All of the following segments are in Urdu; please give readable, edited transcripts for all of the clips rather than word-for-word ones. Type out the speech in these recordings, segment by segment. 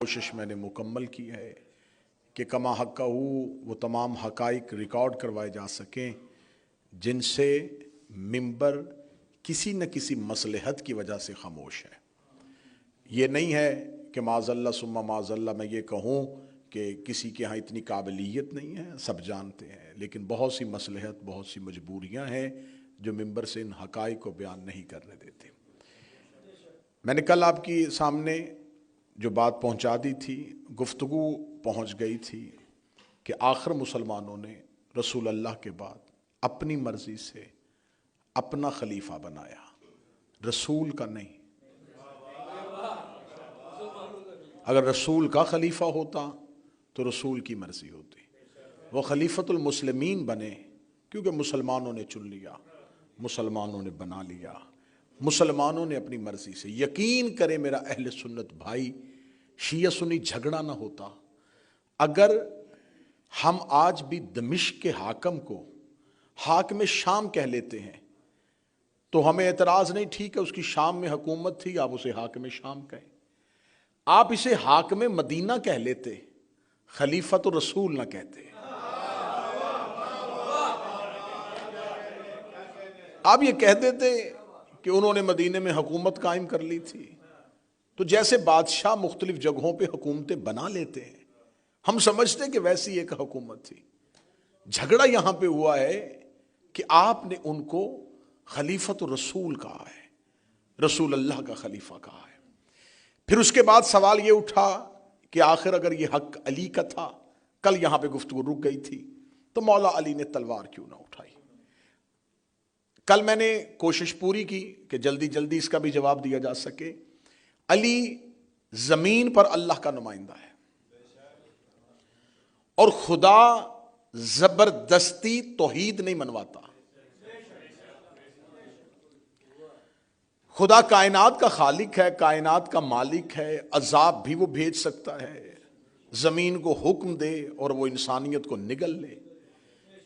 کوشش میں نے مکمل کی ہے کہ کما حق وہ تمام حقائق ریکارڈ کروائے جا سکیں جن سے ممبر کسی نہ کسی مصلحت کی وجہ سے خاموش ہے۔ یہ نہیں ہے کہ معاذ اللہ ثم معاذ اللہ میں یہ کہوں کہ کسی کے ہاں اتنی قابلیت نہیں ہے، سب جانتے ہیں، لیکن بہت سی مصلحت، بہت سی مجبوریاں ہیں جو ممبر سے ان حقائق کو بیان نہیں کرنے دیتے۔ میں نے کل آپ کی سامنے جو بات پہنچا دی تھی، گفتگو پہنچ گئی تھی کہ آخر مسلمانوں نے رسول اللہ کے بعد اپنی مرضی سے اپنا خلیفہ بنایا، رسول کا نہیں۔ اگر رسول کا خلیفہ ہوتا تو رسول کی مرضی ہوتی، وہ خلیفۃ المسلمین بنے کیونکہ مسلمانوں نے چن لیا، مسلمانوں نے بنا لیا، مسلمانوں نے اپنی مرضی سے۔ یقین کرے میرا اہل سنت بھائی، شیعہ سنی جھگڑا نہ ہوتا اگر ہم آج بھی دمشق کے حاکم کو حاکم شام کہہ لیتے ہیں تو ہمیں اعتراض نہیں، ٹھیک ہے، اس کی شام میں حکومت تھی، آپ اسے حاکم شام کہیں۔ آپ اسے حاکم مدینہ کہہ لیتے، خلیفۃ الرسول نہ کہتے۔ آپ یہ کہہ دیتے کہ انہوں نے مدینے میں حکومت قائم کر لی تھی، تو جیسے بادشاہ مختلف جگہوں پہ حکومتیں بنا لیتے ہیں، ہم سمجھتے کہ ویسی ایک حکومت تھی۔ جھگڑا یہاں پہ ہوا ہے کہ آپ نے ان کو خلیفۃ الرسول کہا ہے، رسول اللہ کا خلیفہ کہا ہے۔ پھر اس کے بعد سوال یہ اٹھا کہ آخر اگر یہ حق علی کا تھا، کل یہاں پہ گفتگو رک گئی تھی، تو مولا علی نے تلوار کیوں نہ اٹھائی؟ کل میں نے کوشش پوری کی کہ جلدی جلدی اس کا بھی جواب دیا جا سکے۔ علی زمین پر اللہ کا نمائندہ ہے، اور خدا زبردستی توحید نہیں منواتا۔ خدا کائنات کا خالق ہے، کائنات کا مالک ہے، عذاب بھی وہ بھیج سکتا ہے، زمین کو حکم دے اور وہ انسانیت کو نگل لے،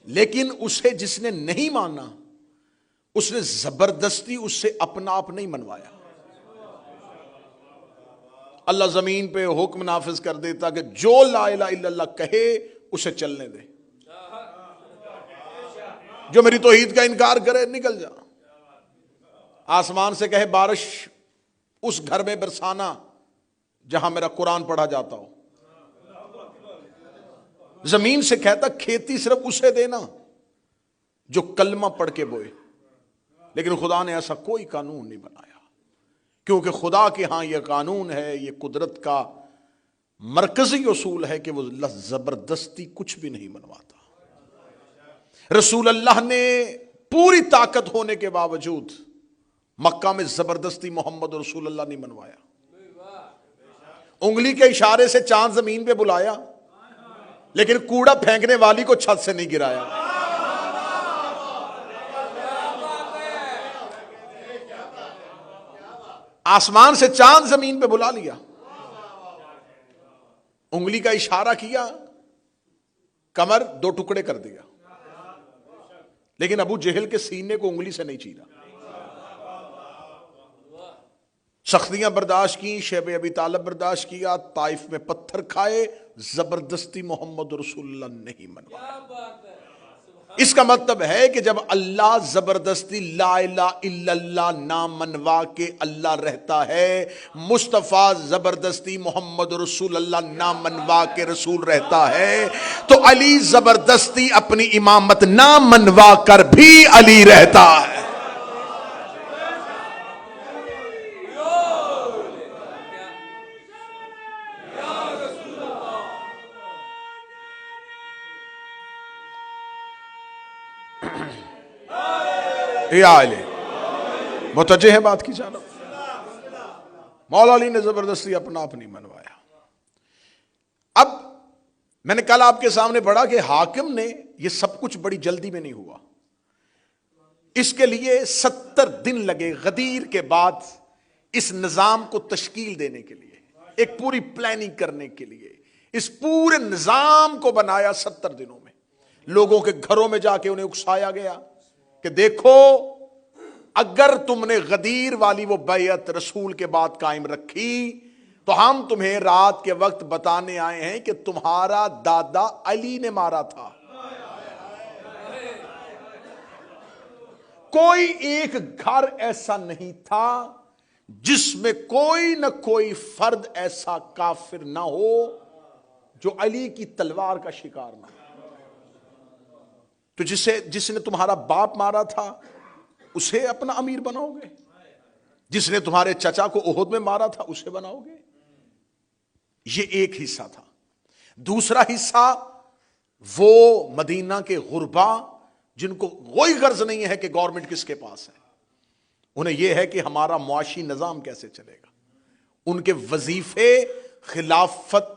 لیکن اسے جس نے نہیں مانا اس نے زبردستی اس سے اپنا آپ نہیں منوایا۔ اللہ زمین پہ حکم نافذ کر دیتا کہ جو لا الہ الا اللہ کہے اسے چلنے دے، جو میری توحید کا انکار کرے نکل جا۔ آسمان سے کہے بارش اس گھر میں برسانا جہاں میرا قرآن پڑھا جاتا ہو، زمین سے کہتا کھیتی صرف اسے دینا جو کلمہ پڑھ کے بوئے، لیکن خدا نے ایسا کوئی قانون نہیں بنایا، کیونکہ خدا کے ہاں یہ قانون ہے، یہ قدرت کا مرکزی اصول ہے کہ وہ زبردستی کچھ بھی نہیں منواتا۔ رسول اللہ نے پوری طاقت ہونے کے باوجود مکہ میں زبردستی محمد رسول اللہ نہیں منوایا، انگلی کے اشارے سے چاند زمین پہ بلایا، لیکن کوڑا پھینکنے والی کو چھت سے نہیں گرایا۔ آسمان سے چاند زمین پہ بلا لیا، انگلی کا اشارہ کیا، کمر دو ٹکڑے کر دیا، لیکن ابو جہل کے سینے کو انگلی سے نہیں چیرا۔ سختیاں برداشت کی، شیب ابی طالب برداشت کیا، طائف میں پتھر کھائے، زبردستی محمد رسول اللہ نہیں منوایا۔ اس کا مطلب ہے کہ جب اللہ زبردستی لا الہ الا اللہ نام منوا کے اللہ رہتا ہے، مصطفیٰ زبردستی محمد رسول اللہ نام منوا کے رسول رہتا ہے، تو علی زبردستی اپنی امامت نام منوا کر بھی علی رہتا ہے۔ متوجہ ہے بات کی جانب؟ مولا علی نے زبردستی اپنا آپ نہیں منوایا۔ اب میں نے کل آپ کے سامنے پڑھا کہ حاکم نے یہ سب کچھ بڑی جلدی میں نہیں ہوا، اس کے لیے 70 دن لگے غدیر کے بعد اس نظام کو تشکیل دینے کے لیے، ایک پوری پلاننگ کرنے کے لیے، اس پورے نظام کو بنایا 70 دنوں میں۔ لوگوں کے گھروں میں جا کے انہیں اکسایا گیا کہ دیکھو اگر تم نے غدیر والی وہ بیعت رسول کے بعد قائم رکھی تو ہم تمہیں رات کے وقت بتانے آئے ہیں کہ تمہارا دادا علی نے مارا تھا. کوئی ایک گھر ایسا نہیں تھا جس میں کوئی نہ کوئی فرد ایسا کافر نہ ہو جو علی کی تلوار کا شکار نہ ہو. تو جس نے تمہارا باپ مارا تھا اسے اپنا امیر بناؤ گے؟ جس نے تمہارے چچا کو احد میں مارا تھا اسے بناؤ گے؟ یہ ایک حصہ تھا. دوسرا حصہ وہ مدینہ کے غربا جن کو کوئی غرض نہیں ہے کہ گورنمنٹ کس کے پاس ہے. انہیں یہ ہے کہ ہمارا معاشی نظام کیسے چلے گا. ان کے وظیفے خلافت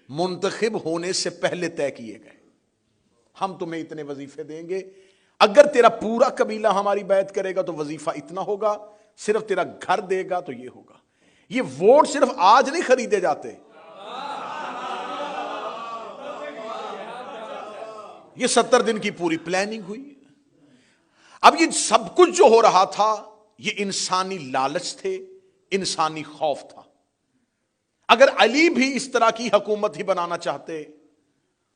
منتخب ہونے سے پہلے طے کیے گئے. ہم تمہیں اتنے وظیفے دیں گے، اگر تیرا پورا قبیلہ ہماری بیعت کرے گا تو وظیفہ اتنا ہوگا، صرف تیرا گھر دے گا تو یہ ہوگا. یہ ووٹ صرف آج نہیں خریدے جاتے، یہ 70 دن کی پوری پلاننگ ہوئی. اب یہ سب کچھ جو ہو رہا تھا یہ انسانی لالچ تھے، انسانی خوف تھا. اگر علی بھی اس طرح کی حکومت ہی بنانا چاہتے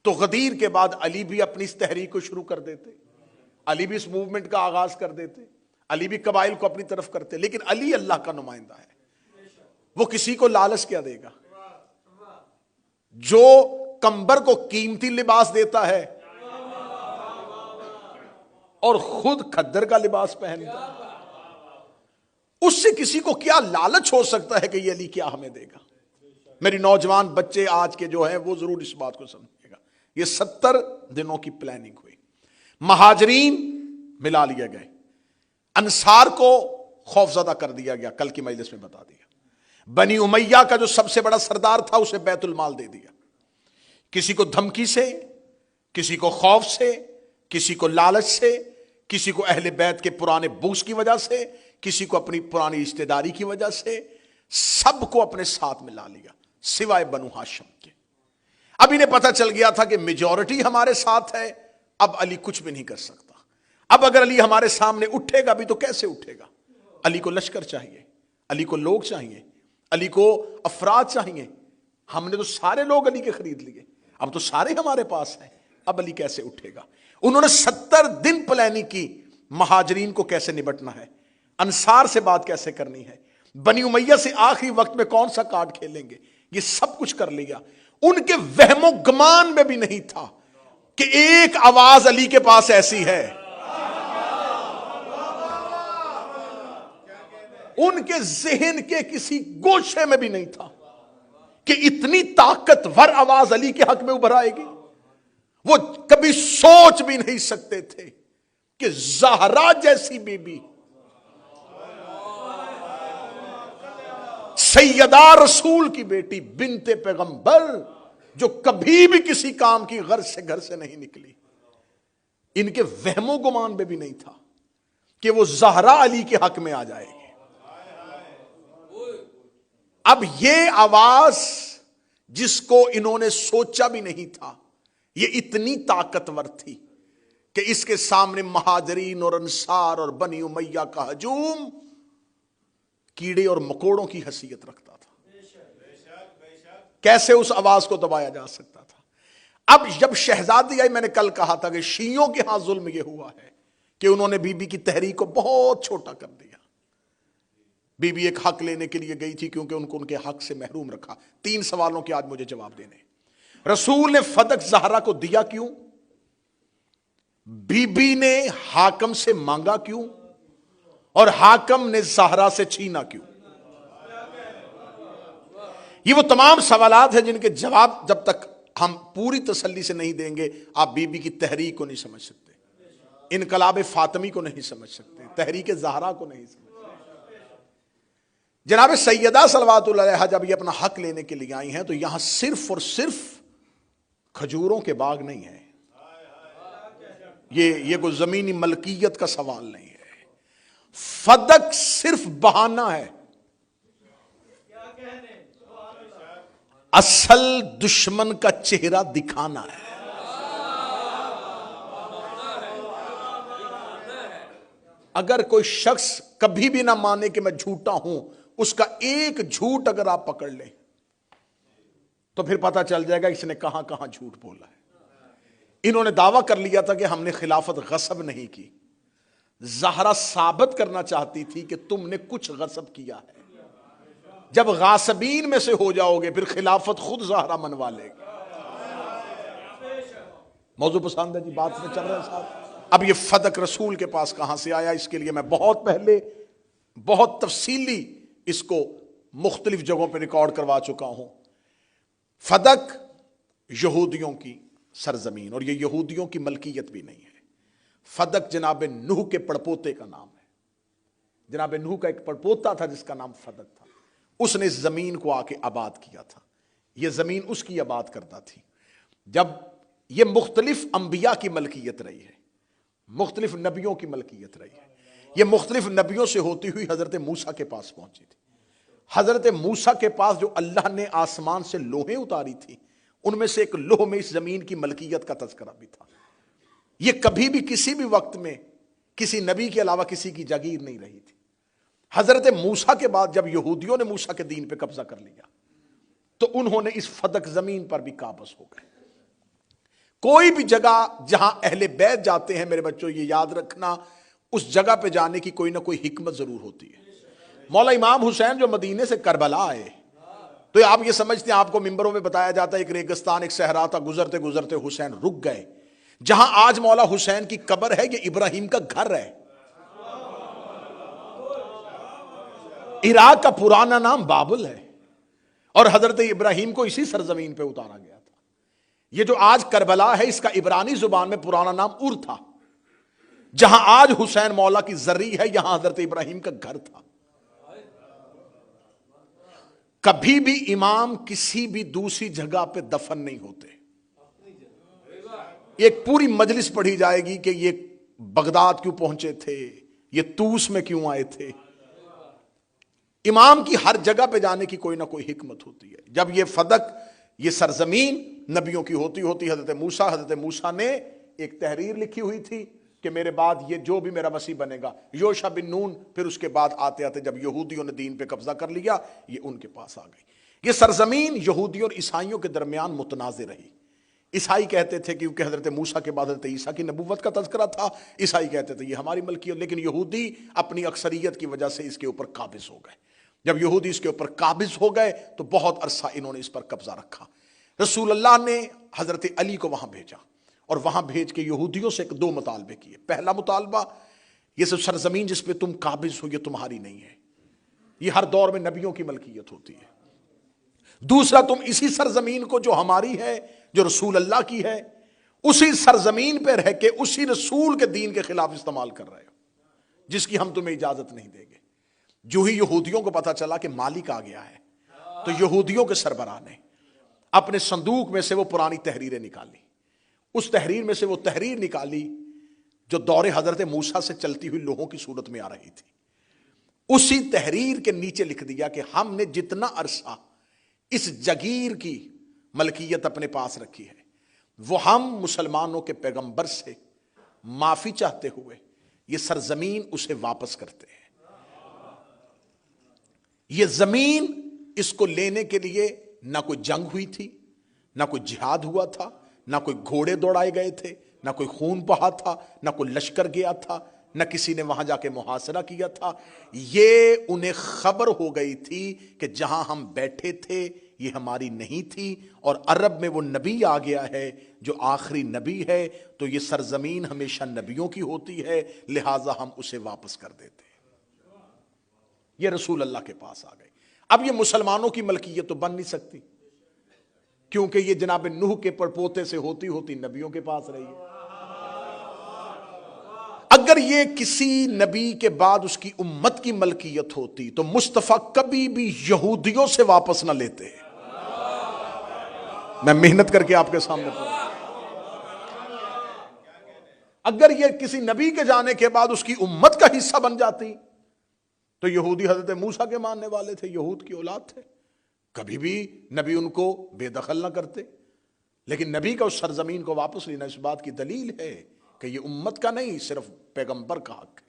تو غدیر کے بعد علی بھی اپنی اس تحریک کو شروع کر دیتے، علی بھی اس موومنٹ کا آغاز کر دیتے، علی بھی قبائل کو اپنی طرف کرتے. لیکن علی اللہ کا نمائندہ ہے، وہ کسی کو لالچ کیا دے گا؟ جو کمبر کو قیمتی لباس دیتا ہے اور خود کھدر کا لباس پہنتا ہے، اس سے کسی کو کیا لالچ ہو سکتا ہے کہ یہ علی کیا ہمیں دے گا؟ میری نوجوان بچے آج کے جو ہیں وہ ضرور اس بات کو سمجھے گا. یہ 70 دنوں کی پلاننگ ہوئی. مہاجرین ملا لیے گئے، انصار کو خوف زدہ کر دیا گیا، کل کی مجلس میں بتا دیا. بنی امیہ کا جو سب سے بڑا سردار تھا اسے بیت المال دے دیا. کسی کو دھمکی سے، کسی کو خوف سے، کسی کو لالچ سے، کسی کو اہل بیت کے پرانے بغض کی وجہ سے، کسی کو اپنی پرانی رشتہ داری کی وجہ سے، سب کو اپنے ساتھ ملا لیا سوائے بنو ہاشم کے. اب انہیں پتہ چل گیا تھا کہ میجورٹی ہمارے ساتھ ہے، اب علی کچھ بھی نہیں کر سکتا. اب اگر علی ہمارے سامنے اٹھے گا بھی تو کیسے اٹھے گا؟ علی کو لشکر چاہیے، علی کو لوگ چاہیے، علی کو افراد چاہیے. ہم نے تو سارے لوگ علی کے خرید لیے، اب تو سارے ہمارے پاس ہیں، اب علی کیسے اٹھے گا؟ انہوں نے 70 دن پلاننگ کی، مہاجرین کو کیسے نبٹنا ہے، انصار سے بات کیسے کرنی ہے، بنی امیہ سے آخری وقت میں کون سا کارڈ کھیلیں گے، یہ سب کچھ کر لیا. ان کے وہم و گمان میں بھی نہیں تھا کہ ایک آواز علی کے پاس ایسی ہے. ان کے ذہن کے کسی گوشے میں بھی نہیں تھا کہ اتنی طاقتور آواز علی کے حق میں ابھر آئے گی. وہ کبھی سوچ بھی نہیں سکتے تھے کہ زہرا جیسی بی بی، سیدہ رسول کی بیٹی، بنت پیغمبر، جو کبھی بھی کسی کام کی غرض سے گھر سے نہیں نکلی، ان کے وہم و گمان میں بھی نہیں تھا کہ وہ زہرا علی کے حق میں آ جائے گی. اب یہ آواز جس کو انہوں نے سوچا بھی نہیں تھا، یہ اتنی طاقتور تھی کہ اس کے سامنے مہاجرین اور انصار اور بنی امیہ کا ہجوم کیڑے اور مکوڑوں کی حیثیت رکھتا تھا. کیسے اس آواز کو دبایا جا سکتا تھا؟ اب جب شہزادی آئی، میں نے کل کہا تھا کہ شیعوں کے ہاں ظلم یہ ہوا ہے کہ انہوں نے بی بی کی تحریک کو بہت چھوٹا کر دیا. بی بی ایک حق لینے کے لیے گئی تھی کیونکہ ان کو ان کے حق سے محروم رکھا. 3 سوالوں کے آج مجھے جواب دینے. رسول نے فدق زہرا کو دیا کیوں؟ بی بی نے حاکم سے مانگا کیوں؟ اور حاکم نے زہرا سے چھینا کیوں؟ یہ وہ تمام سوالات ہیں جن کے جواب جب تک ہم پوری تسلی سے نہیں دیں گے آپ بی بی کی تحریک کو نہیں سمجھ سکتے، انقلاب فاطمی کو نہیں سمجھ سکتے، تحریک زہرا کو نہیں سمجھ سکتے. جناب سیدہ صلوات اللہ علیہا جب یہ اپنا حق لینے کے لیے آئی ہیں تو یہاں صرف اور صرف کھجوروں کے باغ نہیں ہے، یہ کوئی زمینی ملکیت کا سوال نہیں ہے. فدق صرف بہانہ ہے، اصل دشمن کا چہرہ دکھانا ہے. اگر کوئی شخص کبھی بھی نہ مانے کہ میں جھوٹا ہوں، اس کا ایک جھوٹ اگر آپ پکڑ لیں تو پھر پتا چل جائے گا اس نے کہاں کہاں جھوٹ بولا ہے۔ انہوں نے دعویٰ کر لیا تھا کہ ہم نے خلافت غصب نہیں کی، زہرا ثابت کرنا چاہتی تھی کہ تم نے کچھ غصب کیا ہے، جب غاصبین میں سے ہو جاؤ گے پھر خلافت خود زہرا منوا لے گی۔ موضوع پسند ہے جی، بات میں چل رہا ہے صاحب۔ اب یہ فدق رسول کے پاس کہاں سے آیا، اس کے لیے میں بہت پہلے بہت تفصیلی اس کو مختلف جگہوں پہ ریکارڈ کروا چکا ہوں۔ فدق یہودیوں کی سرزمین، اور یہ یہودیوں کی ملکیت بھی نہیں ہے۔ فدق جناب نوح کے پڑپوتے کا نام ہے۔ جناب نوح کا ایک پڑپوتا تھا جس کا نام فدق تھا، اس نے اس زمین کو آ کے آباد کیا تھا، یہ زمین اس کی آباد کرتا تھی۔ جب یہ مختلف انبیاء کی ملکیت رہی ہے، مختلف نبیوں کی ملکیت رہی ہے، یہ مختلف نبیوں سے ہوتی ہوئی حضرت موسیٰ کے پاس پہنچی تھی۔ حضرت موسیٰ کے پاس جو اللہ نے آسمان سے لوحیں اتاری تھی، ان میں سے ایک لوح میں اس زمین کی ملکیت کا تذکرہ بھی تھا۔ یہ کبھی بھی کسی بھی وقت میں کسی نبی کے علاوہ کسی کی جاگیر نہیں رہی تھی۔ حضرت موسیٰ کے بعد جب یہودیوں نے موسیٰ کے دین پہ قبضہ کر لیا تو انہوں نے اس فدق زمین پر بھی قابض ہو گئے۔ کوئی بھی جگہ جہاں اہل بیت جاتے ہیں میرے بچوں، یہ یاد رکھنا، اس جگہ پہ جانے کی کوئی نہ کوئی حکمت ضرور ہوتی ہے۔ مولا امام حسین جو مدینے سے کربلا آئے تو آپ یہ سمجھتے ہیں، آپ کو ممبروں میں بتایا جاتا ہے ایک ریگستان ایک صحرا تھا، گزرتے گزرتے حسین رک گئے۔ جہاں آج مولا حسین کی قبر ہے یہ ابراہیم کا گھر ہے۔ عراق کا پرانا نام بابل ہے، اور حضرت ابراہیم کو اسی سرزمین پہ اتارا گیا تھا۔ یہ جو آج کربلا ہے اس کا عبرانی زبان میں پرانا نام ار تھا۔ جہاں آج حسین مولا کی زرعی ہے یہاں حضرت ابراہیم کا گھر تھا۔ کبھی بھی امام کسی بھی دوسری جگہ پہ دفن نہیں ہوتے۔ ایک پوری مجلس پڑھی جائے گی کہ یہ بغداد کیوں پہنچے تھے، یہ طوس میں کیوں آئے تھے۔ امام کی ہر جگہ پہ جانے کی کوئی نہ کوئی حکمت ہوتی ہے۔ جب یہ فدق، یہ سرزمین نبیوں کی ہوتی حضرت موسیٰ نے ایک تحریر لکھی ہوئی تھی کہ میرے بعد یہ جو بھی میرا مسیح بنے گا، یوشع بن نون، پھر اس کے بعد آتے آتے جب یہودیوں نے دین پہ قبضہ کر لیا یہ ان کے پاس آ گئی۔ یہ سرزمین یہودیوں اور عیسائیوں کے درمیان متنازع رہی۔ عیسائی کہتے تھے کیونکہ حضرت موسیٰ کے بعد حضرت عیسیٰ کی نبوت کا تذکرہ تھا، عیسائی کہتے تھے یہ ہماری ملکیت، لیکن یہودی اپنی اکثریت کی وجہ سے اس کے اوپر قابض ہو گئے۔ جب یہودی اس کے اوپر قابض ہو گئے تو بہت عرصہ انہوں نے اس پر قبضہ رکھا۔ رسول اللہ نے حضرت علی کو وہاں بھیجا، اور وہاں بھیج کے یہودیوں سے دو مطالبے کیے۔ پہلا مطالبہ، یہ سب سرزمین جس پہ تم قابض ہو یہ تمہاری نہیں ہے، یہ ہر دور میں نبیوں کی ملکیت ہوتی ہے۔ دوسرا، تم اسی سرزمین کو جو ہماری ہے، جو رسول اللہ کی ہے، اسی سرزمین پہ رہ کے اسی رسول کے دین کے خلاف استعمال کر رہے ہو، جس کی ہم تمہیں اجازت نہیں دیں گے۔ جو ہی یہودیوں کو پتا چلا کہ مالک آ گیا ہے تو یہودیوں کے سربراہ نے اپنے صندوق میں سے وہ پرانی تحریریں نکالی۔ اس تحریر میں سے وہ تحریر نکالی جو دور حضرت موسیٰ سے چلتی ہوئی لوحوں کی صورت میں آ رہی تھی۔ اسی تحریر کے نیچے لکھ دیا کہ ہم نے جتنا عرصہ اس جگیر کی ملکیت اپنے پاس رکھی ہے وہ ہم مسلمانوں کے پیغمبر سے معافی چاہتے ہوئے یہ سرزمین اسے واپس کرتے ہیں۔ یہ زمین اس کو لینے کے لیے نہ کوئی جنگ ہوئی تھی، نہ کوئی جہاد ہوا تھا، نہ کوئی گھوڑے دوڑائے گئے تھے، نہ کوئی خون بہا تھا، نہ کوئی لشکر گیا تھا، نہ کسی نے وہاں جا کے محاصرہ کیا تھا۔ یہ انہیں خبر ہو گئی تھی کہ جہاں ہم بیٹھے تھے یہ ہماری نہیں تھی، اور عرب میں وہ نبی آ گیا ہے جو آخری نبی ہے، تو یہ سرزمین ہمیشہ نبیوں کی ہوتی ہے، لہٰذا ہم اسے واپس کر دیتے ہیں۔ یہ رسول اللہ کے پاس آ گئے۔ اب یہ مسلمانوں کی ملکیت تو بن نہیں سکتی کیونکہ یہ جناب نوح کے پڑپوتے سے ہوتی ہوتی نبیوں کے پاس رہی ہے۔ اگر یہ کسی نبی کے بعد اس کی امت کی ملکیت ہوتی تو مصطفیٰ کبھی بھی یہودیوں سے واپس نہ لیتے۔ میں محنت کر کے آپ کے سامنے پڑھوں، اگر یہ کسی نبی کے جانے کے بعد اس کی امت کا حصہ بن جاتی تو یہودی حضرت موسیٰ کے ماننے والے تھے، یہود کی اولاد تھے، کبھی بھی نبی ان کو بے دخل نہ کرتے۔ لیکن نبی کا اس سرزمین کو واپس لینا اس بات کی دلیل ہے کہ یہ امت کا نہیں، صرف پیغمبر کا حق ہے،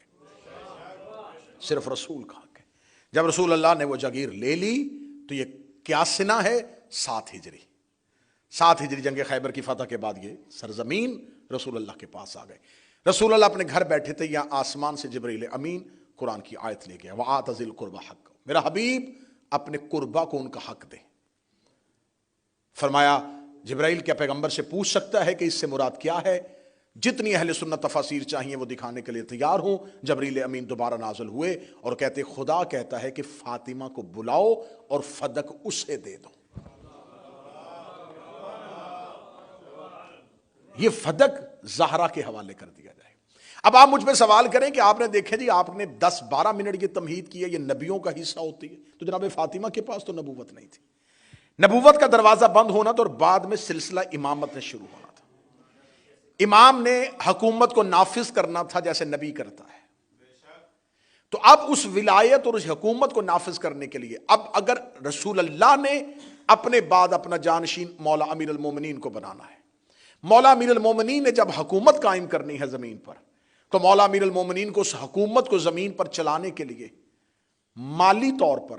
صرف رسول کا حق ہے۔ جب رسول اللہ نے وہ جاگیر لے لی تو یہ کیا سنہ ہے؟ 7 ہجری 7 ہجری جنگ خیبر کی فتح کے بعد یہ سرزمین رسول اللہ کے پاس آ گئے. رسول اللہ اپنے گھر بیٹھے تھے، یہاں آسمان سے جبرائیل امین قرآن کی آیت لے گیا، وَآتَ ذِی الْقُرْبَى حَقَّهُ، میرا حبیب اپنے قربا کو ان کا حق دے. فرمایا جبرائیل کیا پیغمبر سے پوچھ سکتا ہے کہ اس سے مراد کیا ہے؟ جتنی اہل سنت تفاسیر چاہیے وہ دکھانے کے لیے تیار ہوں. جبرائیل امین دوبارہ نازل ہوئے اور کہتے خدا کہتا ہے کہ فاطمہ کو بلاؤ اور فدق اسے دے دو. یہ فدق زہرا کے حوالے کر دیا جائے. اب آپ مجھ پہ سوال کریں کہ آپ نے دیکھے جی آپ نے 10-12 منٹ کی تمہید کی ہے، یہ نبیوں کا حصہ ہوتی ہے، تو جناب فاطمہ کے پاس تو نبوت نہیں تھی. نبوت کا دروازہ بند ہونا تھا اور بعد میں سلسلہ امامت نے شروع ہونا تھا. امام نے حکومت کو نافذ کرنا تھا جیسے نبی کرتا ہے. تو اب اس ولایت اور اس حکومت کو نافذ کرنے کے لیے اب اگر رسول اللہ نے اپنے بعد اپنا جانشین مولا امیر المومنین کو بنانا ہے، مولا امیر المومنین نے جب حکومت قائم کرنی ہے زمین پر، تو مولا امیر المومنین کو اس حکومت کو زمین پر چلانے کے لیے مالی طور پر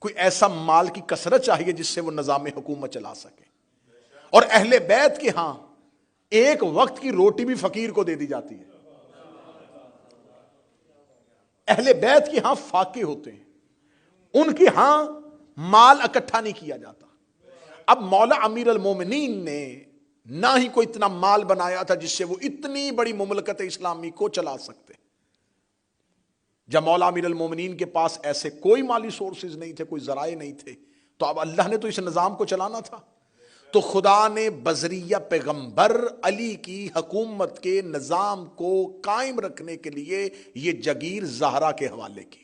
کوئی ایسا مال کی کثرت چاہیے جس سے وہ نظام حکومت چلا سکے. اور اہل بیت کے ہاں ایک وقت کی روٹی بھی فقیر کو دے دی جاتی ہے. اہل بیت کے ہاں فاقے ہوتے ہیں، ان کے ہاں مال اکٹھا نہیں کیا جاتا. اب مولا امیر المومنین نے نہ ہی کوئی اتنا مال بنایا تھا جس سے وہ اتنی بڑی مملکت اسلامی کو چلا سکتے. جب مولا امیر المومنین کے پاس ایسے کوئی مالی سورسز نہیں تھے، کوئی ذرائع نہیں تھے، تو اب اللہ نے تو اس نظام کو چلانا تھا. تو خدا نے بذریعہ پیغمبر علی کی حکومت کے نظام کو قائم رکھنے کے لیے یہ جاگیر زہرا کے حوالے کی.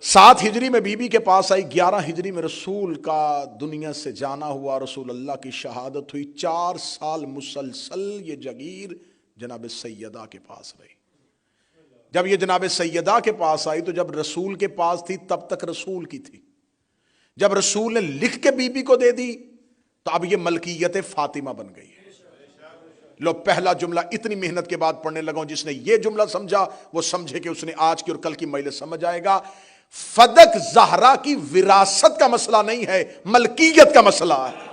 7 ہجری میں بی بی کے پاس آئی، 11 ہجری میں رسول کا دنیا سے جانا ہوا، رسول اللہ کی شہادت ہوئی. 4 سال مسلسل یہ جاگیر جناب سیدہ کے پاس رہی. جب یہ جناب سیدہ کے پاس آئی تو جب رسول کے پاس تھی تب تک رسول کی تھی. جب رسول نے لکھ کے بی بی کو دے دی تو اب یہ ملکیت فاطمہ بن گئی ہے. لو پہلا جملہ اتنی محنت کے بعد پڑھنے لگا ہوں، جس نے یہ جملہ سمجھا وہ سمجھے کہ اس نے آج کی اور کل کی مجلس سمجھ آئے گا. فدق زہرا کی وراثت کا مسئلہ نہیں ہے، ملکیت کا مسئلہ ہے.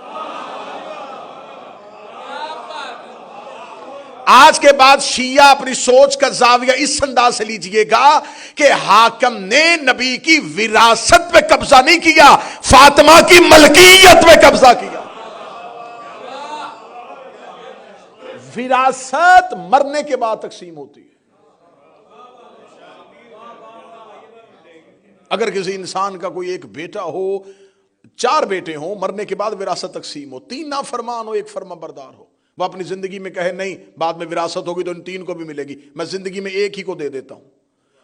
آج کے بعد شیعہ اپنی سوچ کا زاویہ اس انداز سے لیجئے گا کہ حاکم نے نبی کی وراثت پہ قبضہ نہیں کیا، فاطمہ کی ملکیت پہ قبضہ کیا. وراثت مرنے کے بعد تقسیم ہوتی ہے. اگر کسی انسان کا کوئی ایک بیٹا ہو، 4 بیٹے ہوں، مرنے کے بعد وراثت تقسیم ہو، 3 نافرمان ہو، 1 فرما بردار ہو، وہ اپنی زندگی میں کہے نہیں بعد میں وراثت ہوگی تو ان 3 کو بھی ملے گی، میں زندگی میں 1 ہی کو دے دیتا ہوں،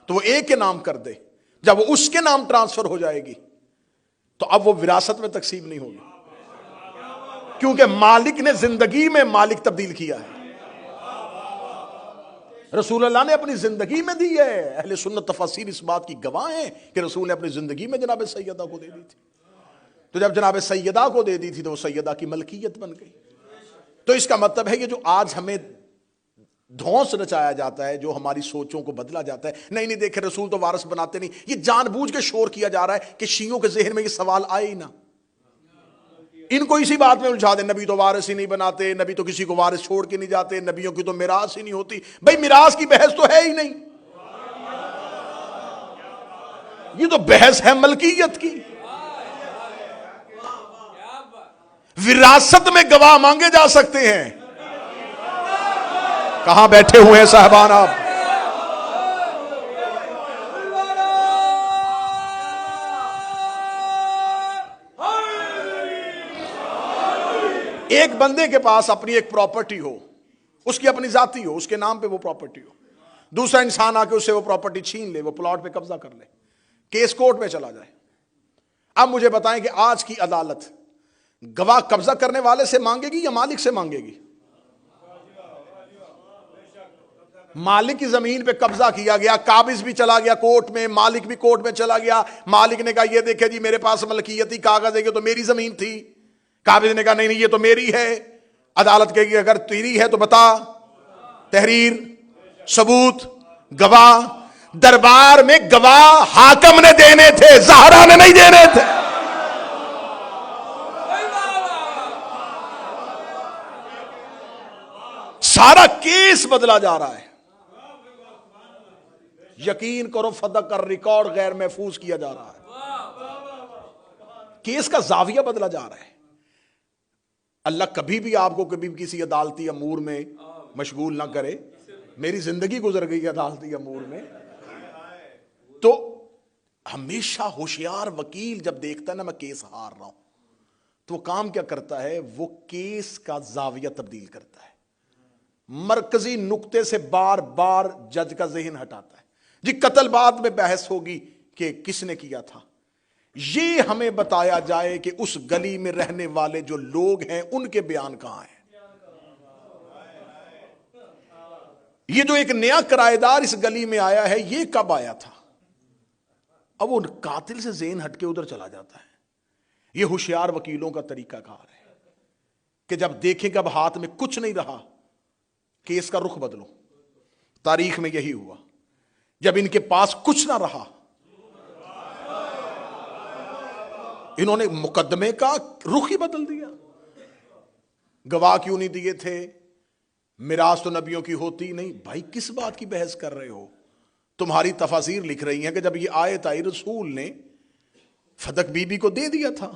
تو وہ 1 کے نام کر دے. جب وہ اس کے نام ٹرانسفر ہو جائے گی تو اب وہ وراثت میں تقسیم نہیں ہوگی، کیونکہ مالک نے زندگی میں مالک تبدیل کیا ہے. رسول اللہ نے اپنی زندگی میں دی ہے. اہل سنت تفاسیر اس بات کی گواہ ہیں کہ رسول نے اپنی زندگی میں جناب سیدہ کو دے دی تھی. تو جب جناب سیدہ کو دے دی تھی تو وہ سیدہ کی ملکیت بن گئی. تو اس کا مطلب ہے کہ جو آج ہمیں دھونس رچایا جاتا ہے، جو ہماری سوچوں کو بدلا جاتا ہے، نہیں دیکھے رسول تو وارث بناتے نہیں، یہ جان بوجھ کے شور کیا جا رہا ہے کہ شیعوں کے ذہن میں یہ سوال آئے ہی نہ. ان کو اسی بات میں الجھا دیں، نبی تو وارث ہی نہیں بناتے، نبی تو کسی کو وارث چھوڑ کے نہیں جاتے، نبیوں کی تو میراث ہی نہیں ہوتی. بھائی میراث کی بحث تو ہے ہی نہیں، یہ تو بحث ہے ملکیت کی. وراثت میں گواہ مانگے جا سکتے ہیں. کہاں بیٹھے ہوئے ہیں صاحبان آپ؟ ایک بندے کے پاس اپنی ایک پراپرٹی ہو، اس کی اپنی ذاتی ہو، اس کے نام پہ وہ پراپرٹی ہو، دوسرا انسان آ کے اس سے وہ پراپرٹی چھین لے، وہ پلاٹ پہ قبضہ کر لے، کیس کورٹ میں چلا جائے. اب مجھے بتائیں کہ آج کی عدالت گواہ قبضہ کرنے والے سے مانگے گی یا مالک سے مانگے گی؟ مالک کی زمین پہ قبضہ کیا گیا، قابض بھی چلا گیا کورٹ میں، مالک بھی کورٹ میں چلا گیا. مالک نے کہا یہ دیکھے جی میرے پاس ملکیتی کاغذ ہے کہ تو میری زمین تھی. قابض نے کہا نہیں یہ تو میری ہے. عدالت کہے گی اگر تیری ہے تو بتا، تحریر، ثبوت، گواہ. دربار میں گواہ حاکم نے دینے تھے، زہرا نے نہیں دینے تھے۔ سارا کیس بدلا جا رہا ہے، یقین کرو فدق کا ریکارڈ غیر محفوظ کیا جا رہا ہے، کیس کا زاویہ بدلا جا رہا ہے۔ اللہ کبھی بھی آپ کو کبھی بھی کسی عدالتی امور میں مشغول نہ کرے۔ میری زندگی گزر گئی عدالتی امور میں، تو ہمیشہ ہوشیار وکیل جب دیکھتا ہے نا میں کیس ہار رہا ہوں، تو وہ کام کیا کرتا ہے، وہ کیس کا زاویہ تبدیل کرتا ہے، مرکزی نقطے سے بار بار جج کا ذہن ہٹاتا ہے۔ جی قتل بعد میں بحث ہوگی کہ کس نے کیا تھا، یہ ہمیں بتایا جائے کہ اس گلی میں رہنے والے جو لوگ ہیں ان کے بیان کہاں ہیں۔ یہ جو ایک نیا کرایہ دار اس گلی میں آیا ہے، یہ کب آیا تھا؟ اب وہ قاتل سے ذہن ہٹ کے ادھر چلا جاتا ہے۔ یہ ہوشیار وکیلوں کا طریقہ کار ہے کہ جب دیکھیں کہ اب ہاتھ میں کچھ نہیں رہا، کیس کا رخ بدلو۔ تاریخ میں یہی ہوا، جب ان کے پاس کچھ نہ رہا، انہوں نے مقدمے کا رخ ہی بدل دیا۔ گواہ کیوں نہیں دیے تھے؟ میراث تو نبیوں کی ہوتی نہیں۔ بھائی کس بات کی بحث کر رہے ہو؟ تمہاری تفاسیر لکھ رہی ہیں کہ جب یہ آیت آئی رسول نے فدق بی بی کو دے دیا تھا،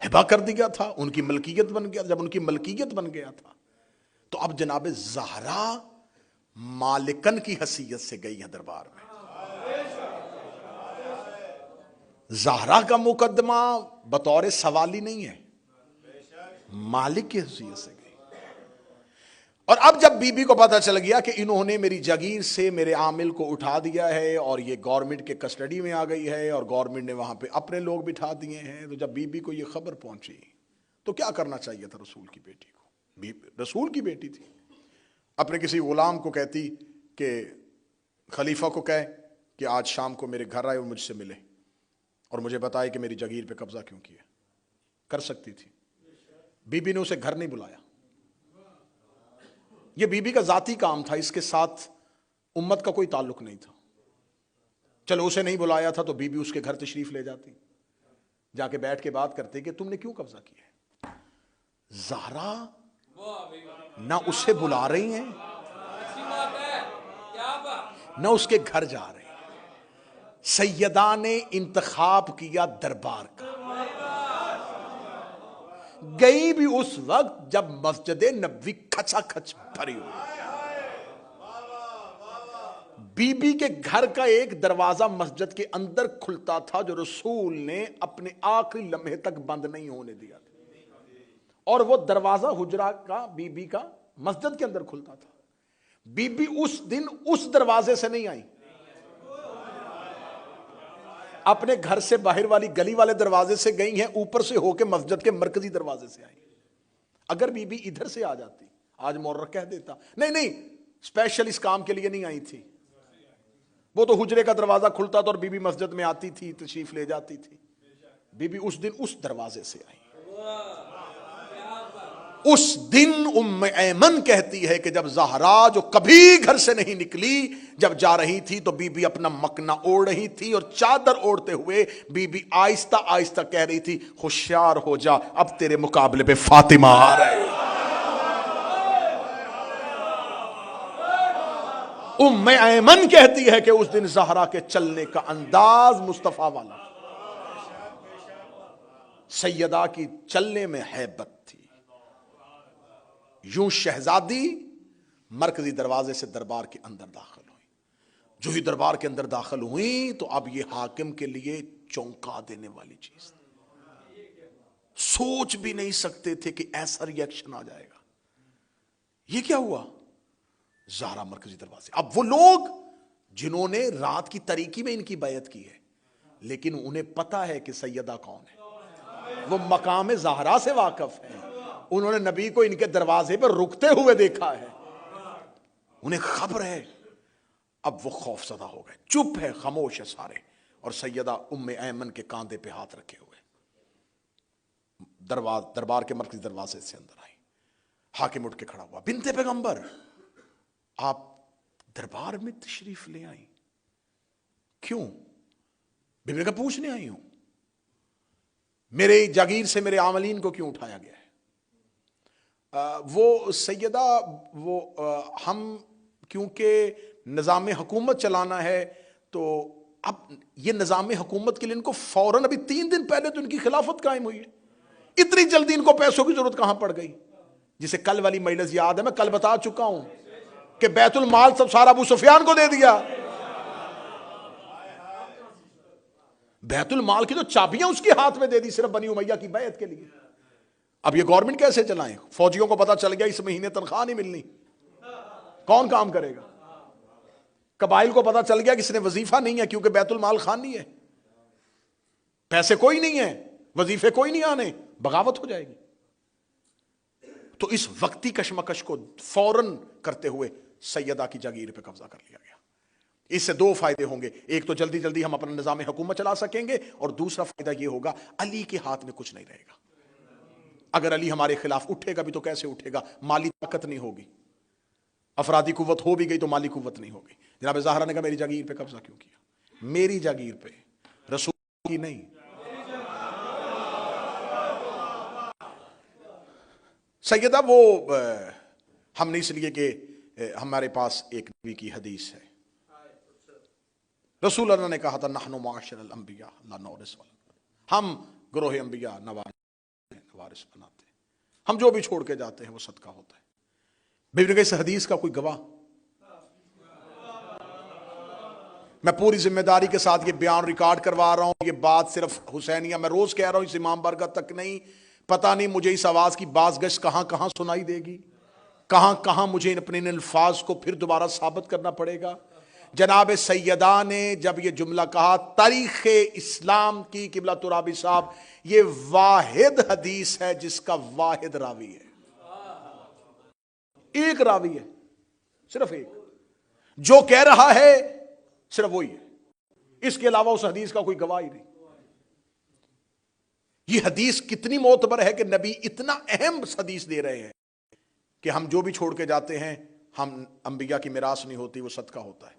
ہبا کر دیا تھا، ان کی ملکیت بن گیا۔ جب ان کی ملکیت بن گیا تھا تو اب جناب زہرا مالکن کی حیثیت سے گئی ہے دربار میں۔ زہرا کا مقدمہ بطور سوالی نہیں ہے، مالک کی حیثیت سے گئی۔ اور اب جب بی بی کو پتا چل گیا کہ انہوں نے میری جگیر سے میرے عامل کو اٹھا دیا ہے اور یہ گورنمنٹ کے کسٹڈی میں آ گئی ہے اور گورنمنٹ نے وہاں پہ اپنے لوگ بٹھا دیے ہیں، تو جب بی بی کو یہ خبر پہنچی تو کیا کرنا چاہیے تھا رسول کی بیٹی کو؟ رسول کی بیٹی تھی، اپنے کسی غلام کو کہتی کہ خلیفہ کو کہے کہ آج شام کو میرے گھر آئے اور مجھ سے ملے اور مجھے بتائے کہ میری جگیر پہ قبضہ کیوں کیا۔ کر سکتی تھی، بی بی نے اسے گھر نہیں بلایا۔ یہ بی بی کا ذاتی کام تھا، اس کے ساتھ امت کا کوئی تعلق نہیں تھا۔ چلو اسے نہیں بلایا تھا تو بی بی اس کے گھر تشریف لے جاتی، جا کے بیٹھ کے بات کرتے کہ تم نے کیوں قبضہ کیا ہے۔ زہرا نہ اسے بلا رہی ہیں نہ اس کے گھر جا رہے ہیں۔ سیدہ نے انتخاب کیا دربار کا، گئی بھی اس وقت جب مسجد نبوی کھچا کھچ بھری ہوئی۔ بی بی کے گھر کا ایک دروازہ مسجد کے اندر کھلتا تھا جو رسول نے اپنے آخری لمحے تک بند نہیں ہونے دیا تھا، اور وہ دروازہ حجرہ کا بی بی کا مسجد کے اندر کھلتا تھا۔ بی بی اس دن اس دروازے سے نہیں آئی، اپنے گھر سے باہر والی گلی والے دروازے سے گئی ہیں، اوپر سے ہو کے مسجد کے مرکزی دروازے سے آئی۔ اگر بی بی ادھر سے آ جاتی، آج مورخ کہہ دیتا نہیں اسپیشل اس کام کے لیے نہیں آئی تھی، وہ تو حجرے کا دروازہ کھلتا تھا اور بی بی مسجد میں آتی تھی، تشریف لے جاتی تھی۔ بی بی اس دن اس دروازے سے آئی۔ اس دن ام ایمن کہتی ہے کہ جب زہرا جو کبھی گھر سے نہیں نکلی، جب جا رہی تھی تو بی بی اپنا مکنا اوڑھ رہی تھی، اور چادر اوڑھتے ہوئے بی بی آہستہ آہستہ کہہ رہی تھی ہوشیار ہو جا، اب تیرے مقابلے پہ فاطمہ آ رہے۔ ام ایمن کہتی ہے کہ اس دن زہرا کے چلنے کا انداز مصطفیٰ والا، سیدہ کی چلنے میں ہیبت تھی۔ یوں شہزادی مرکزی دروازے سے دربار کے اندر داخل ہوئی۔ جو ہی دربار کے اندر داخل ہوئی تو اب یہ حاکم کے لیے چونکا دینے والی چیز تھی، سوچ بھی نہیں سکتے تھے کہ ایسا ری ایکشن آ جائے گا۔ یہ کیا ہوا؟ زہرا مرکزی دروازے۔ اب وہ لوگ جنہوں نے رات کی تاریکی میں ان کی بیعت کی ہے، لیکن انہیں پتا ہے کہ سیدہ کون ہے، وہ مقام زہرا سے واقف ہیں، انہوں نے نبی کو ان کے دروازے پر رکتے ہوئے دیکھا ہے، انہیں خبر ہے۔ اب وہ خوف زدہ ہو گئے، چپ ہے، خاموش ہے سارے، اور سیدہ ام ایمن کے کاندھے پہ ہاتھ رکھے ہوئے دربار کے مرکزی دروازے سے اندر آئی۔ حاکم اٹھ کے کھڑا ہوا، بنت پیغمبر آپ دربار میں تشریف لے آئی؟ کیوں؟ بیوی نے کہا پوچھنے آئی ہوں، میرے جاگیر سے میرے عاملین کو کیوں اٹھایا گیا ہے؟ وہ سیدہ ہم کیونکہ نظام حکومت چلانا ہے تو اب یہ نظام حکومت کے لیے ان کو فوراً ابھی 3 دن پہلے تو ان کی خلافت قائم ہوئی ہے، اتنی جلدی ان کو پیسوں کی ضرورت کہاں پڑ گئی؟ جسے کل والی مجلس یاد ہے، میں کل بتا چکا ہوں کہ بیت المال سب سارا ابو سفیان کو دے دیا، بیت المال کی تو چابیاں اس کے ہاتھ میں دے دی صرف بنی امیہ کی بیعت کے لیے۔ اب یہ گورنمنٹ کیسے چلائیں؟ فوجیوں کو پتا چل گیا اس مہینے تنخواہ نہیں ملنی، کون کام کرے گا؟ قبائل کو پتا چل گیا کہ اس نے وظیفہ نہیں ہے کیونکہ بیت المال خانی ہے، پیسے کوئی نہیں ہے، وظیفے کوئی نہیں آنے، بغاوت ہو جائے گی۔ تو اس وقتی کشمکش کو فوراً کرتے ہوئے سیدہ کی جاگیر پہ قبضہ کر لیا گیا۔ اس سے 2 فائدے ہوں گے، ایک تو جلدی جلدی ہم اپنا نظام حکومت چلا سکیں گے، اور دوسرا فائدہ یہ ہوگا علی کے ہاتھ میں کچھ نہیں رہے گا۔ اگر علی ہمارے خلاف اٹھے گا بھی تو کیسے اٹھے گا؟ مالی طاقت نہیں ہوگی، افرادی قوت ہو بھی گئی تو مالی قوت نہیں ہوگی۔ جناب زہرا نے کہا میری جاگیر پہ قبضہ کیوں کیا؟ میری جاگیر پہ، رسول کی نہیں۔ سیدہ وہ ہم نے اس لیے کہ ہمارے پاس ایک نبی کی حدیث ہے، رسول اللہ نے کہا تھا نحن معاشر الانبیاء لا نورث، ہم گروہ انبیاء نوارث بناتے ہیں، ہم جو بھی چھوڑ کے جاتے ہیں وہ صدقہ ہوتا ہے۔ بیوی نے کہا اس حدیث کا کوئی گواہ؟ میں پوری ذمہ داری کے ساتھ یہ بیان ریکارڈ کروا رہا ہوں، یہ بات صرف حسینیہ میں روز کہہ رہا ہوں، اس امام برکت تک نہیں، پتہ نہیں مجھے اس آواز کی باز گشت کہاں کہاں سنائی دے گی، کہاں کہاں مجھے اپنے ان الفاظ کو پھر دوبارہ ثابت کرنا پڑے گا۔ جناب سیدہ نے جب یہ جملہ کہا، تاریخ اسلام کی قبلہ ترابی صاحب، یہ واحد حدیث ہے جس کا واحد راوی ہے، ایک راوی ہے، صرف ایک، جو کہہ رہا ہے صرف وہی ہے، اس کے علاوہ اس حدیث کا کوئی گواہ ہی نہیں۔ یہ حدیث کتنی معتبر ہے کہ نبی اتنا اہم حدیث دے رہے ہیں کہ ہم جو بھی چھوڑ کے جاتے ہیں، ہم انبیاء کی میراث نہیں ہوتی، وہ صدقہ ہوتا ہے۔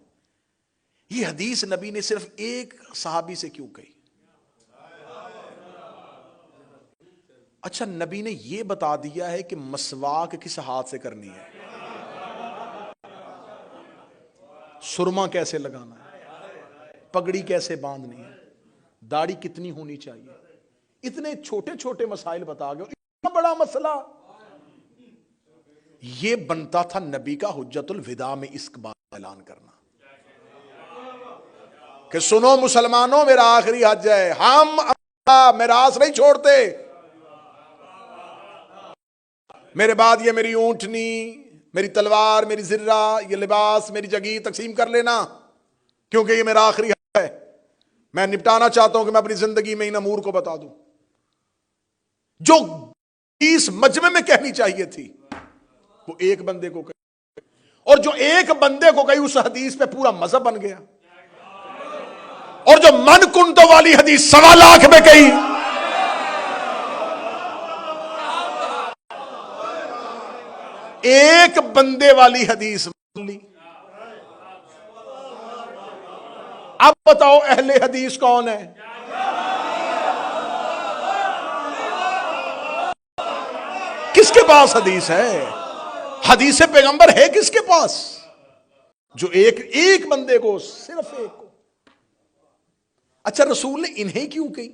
یہ حدیث نبی نے صرف ایک صحابی سے کیوں کہی؟ اچھا نبی نے یہ بتا دیا ہے کہ مسواک کس ہاتھ سے کرنی ہے، سرما کیسے لگانا ہے، پگڑی کیسے باندھنی ہے، داڑھی کتنی ہونی چاہیے، اتنے چھوٹے چھوٹے مسائل بتا گئے، اتنا بڑا مسئلہ۔ یہ بنتا تھا نبی کا حجت الوداع میں اس بات کا اعلان کرنا کہ سنو مسلمانوں، میرا آخری حج ہے، ہم میراث نہیں چھوڑتے، میرے بعد یہ میری اونٹنی، میری تلوار، میری زرہ، یہ لباس، میری جگیر تقسیم کر لینا، کیونکہ یہ میرا آخری حج ہے۔ میں نپٹانا چاہتا ہوں کہ میں اپنی زندگی میں ان امور کو بتا دوں جو اس مجمع میں کہنی چاہیے تھی، وہ ایک بندے کو کہی، اور جو ایک بندے کو کہی اس حدیث پہ پورا مذہب بن گیا، اور جو من کنتو والی حدیث 1.25 لاکھ میں کہی، ایک بندے والی حدیث لی۔ اب بتاؤ اہل حدیث کون ہے؟ کس کے پاس حدیث ہے؟ حدیث پیغمبر ہے کس کے پاس؟ جو ایک بندے کو، صرف ایک کو۔ اچھا رسول نے انہیں کیوں کہی؟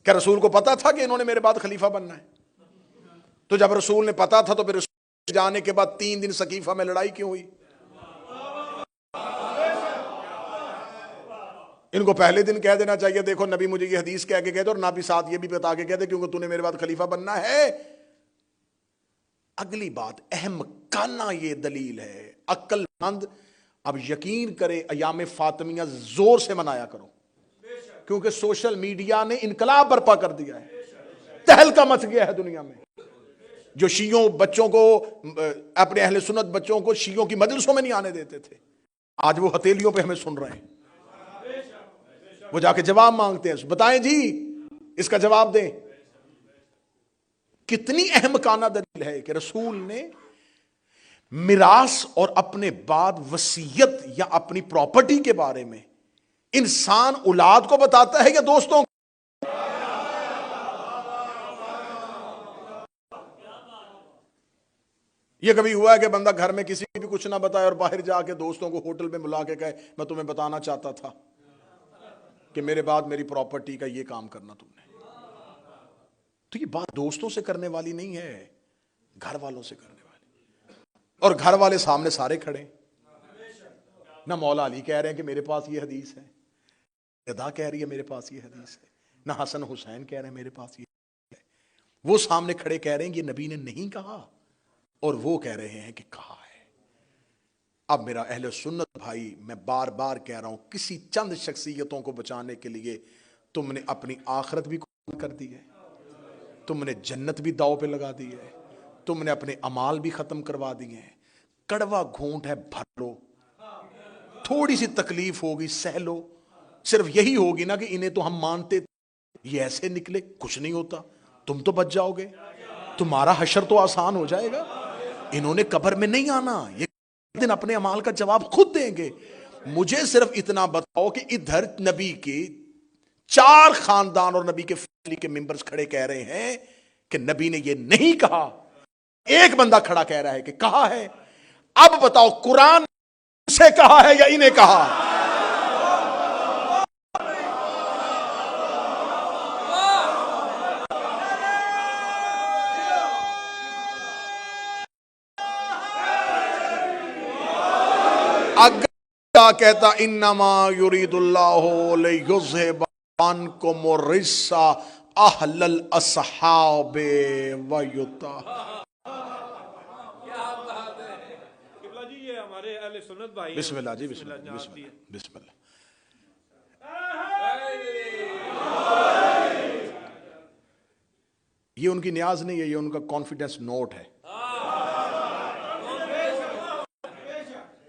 کیا رسول کو پتا تھا کہ انہوں نے میرے بعد خلیفہ بننا ہے؟ تو جب رسول نے پتا تھا تو پھر رسول جانے کے بعد 3 دن سقیفہ میں لڑائی کیوں ہوئی؟ ان کو پہلے دن کہہ دینا چاہیے دیکھو نبی مجھے یہ حدیث کہہ کے کہہ دے، اور نبی ساتھ یہ بھی بتا کے کہہ دے کیونکہ تو نے میرے بعد خلیفہ بننا ہے۔ اگلی بات اہم کانا یہ دلیل ہے، عقل مند اب یقین کرے ایام فاطمیہ زور سے منایا کرو، کیونکہ سوشل میڈیا نے انقلاب برپا کر دیا ہے، تہلکہ مچ گیا ہے دنیا میں۔ جو شیعوں بچوں کو، اپنے اہل سنت بچوں کو شیعوں کی مجلسوں میں نہیں آنے دیتے تھے، آج وہ ہتھیلیوں پہ ہمیں سن رہے ہیں، وہ جا کے جواب مانگتے ہیں، بتائیں جی اس کا جواب دیں۔ کتنی اہم کانا دلیل ہے کہ رسول نے میراث اور اپنے بعد وصیت یا اپنی پراپرٹی کے بارے میں انسان اولاد کو بتاتا ہے یا دوستوں کو؟ یہ کبھی ہوا ہے کہ بندہ گھر میں کسی بھی کچھ نہ بتائے اور باہر جا کے دوستوں کو ہوٹل میں بلا کے کہے میں تمہیں بتانا چاہتا تھا کہ میرے بعد میری پراپرٹی کا یہ کام کرنا تم نے؟ تو یہ بات دوستوں سے کرنے والی نہیں ہے، گھر والوں سے کرنے والی. اور گھر والے سامنے سارے کھڑے، نہ مولا علی کہہ رہے ہیں کہ میرے پاس یہ حدیث ہے، ادا کہہ رہی ہے میرے پاس یہ حدیث ہے، نہ حسن حسین کہہ رہے ہیں میرے پاس یہ ہے. وہ سامنے کھڑے کہہ رہے ہیں یہ نبی نے نہیں کہا، اور وہ کہہ رہے ہیں کہ کہا ہے. اب میرا اہل سنت بھائی، میں بار بار کہہ رہا ہوں، کسی چند شخصیتوں کو بچانے کے لیے تم نے اپنی آخرت بھی قربان کر دی ہے، تم نے جنت بھی داؤ پہ لگا دی ہے، تم نے اپنے اعمال بھی ختم کروا دیے ہیں. کڑوا گھونٹ ہے، بھر لو، تھوڑی سی تکلیف ہوگی سہ لو. صرف یہی ہوگی نا کہ انہیں تو ہم مانتے یہ ایسے نکلے، کچھ نہیں ہوتا، تم تو بچ جاؤ گے، تمہارا حشر تو آسان ہو جائے گا. انہوں نے قبر میں نہیں آنا، یہ دن اپنے اعمال کا جواب خود دیں گے. مجھے صرف اتنا بتاؤ کہ ادھر نبی کے 4 خاندان اور نبی کے فیملی کے ممبرز کھڑے کہہ رہے ہیں کہ نبی نے یہ نہیں کہا، ایک بندہ کھڑا کہہ رہا ہے کہ کہا ہے. اب بتاؤ قرآن سے کہا ہے یا انہیں کہا؟ اگر کہتا انما یرید اللہ لیذھب عنکم الرجس اہل الاصحاب ویطہرکم. بسم اللہ جی، بسم اللہ، بسم اللہ، بسم اللہ. یہ ان کی نیاز نہیں ہے، یہ ان کا کانفیڈنس نوٹ ہے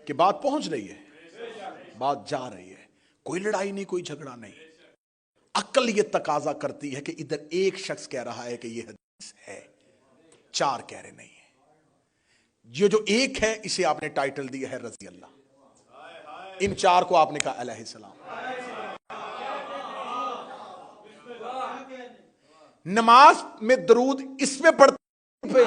کہ بات پہنچ رہی ہے، بات جا رہی ہے، کوئی لڑائی نہیں، کوئی جھگڑا نہیں. عقل یہ تقاضا کرتی ہے کہ ادھر ایک شخص کہہ رہا ہے کہ یہ حدیث ہے، 4 کہہ رہے نہیں ہیں. یہ جو ایک ہے اسے آپ نے ٹائٹل دیا ہے رضی اللہ، ان 4 کو آپ نے کہا علیہ السلام. نماز میں درود اس میں پڑھتے پہ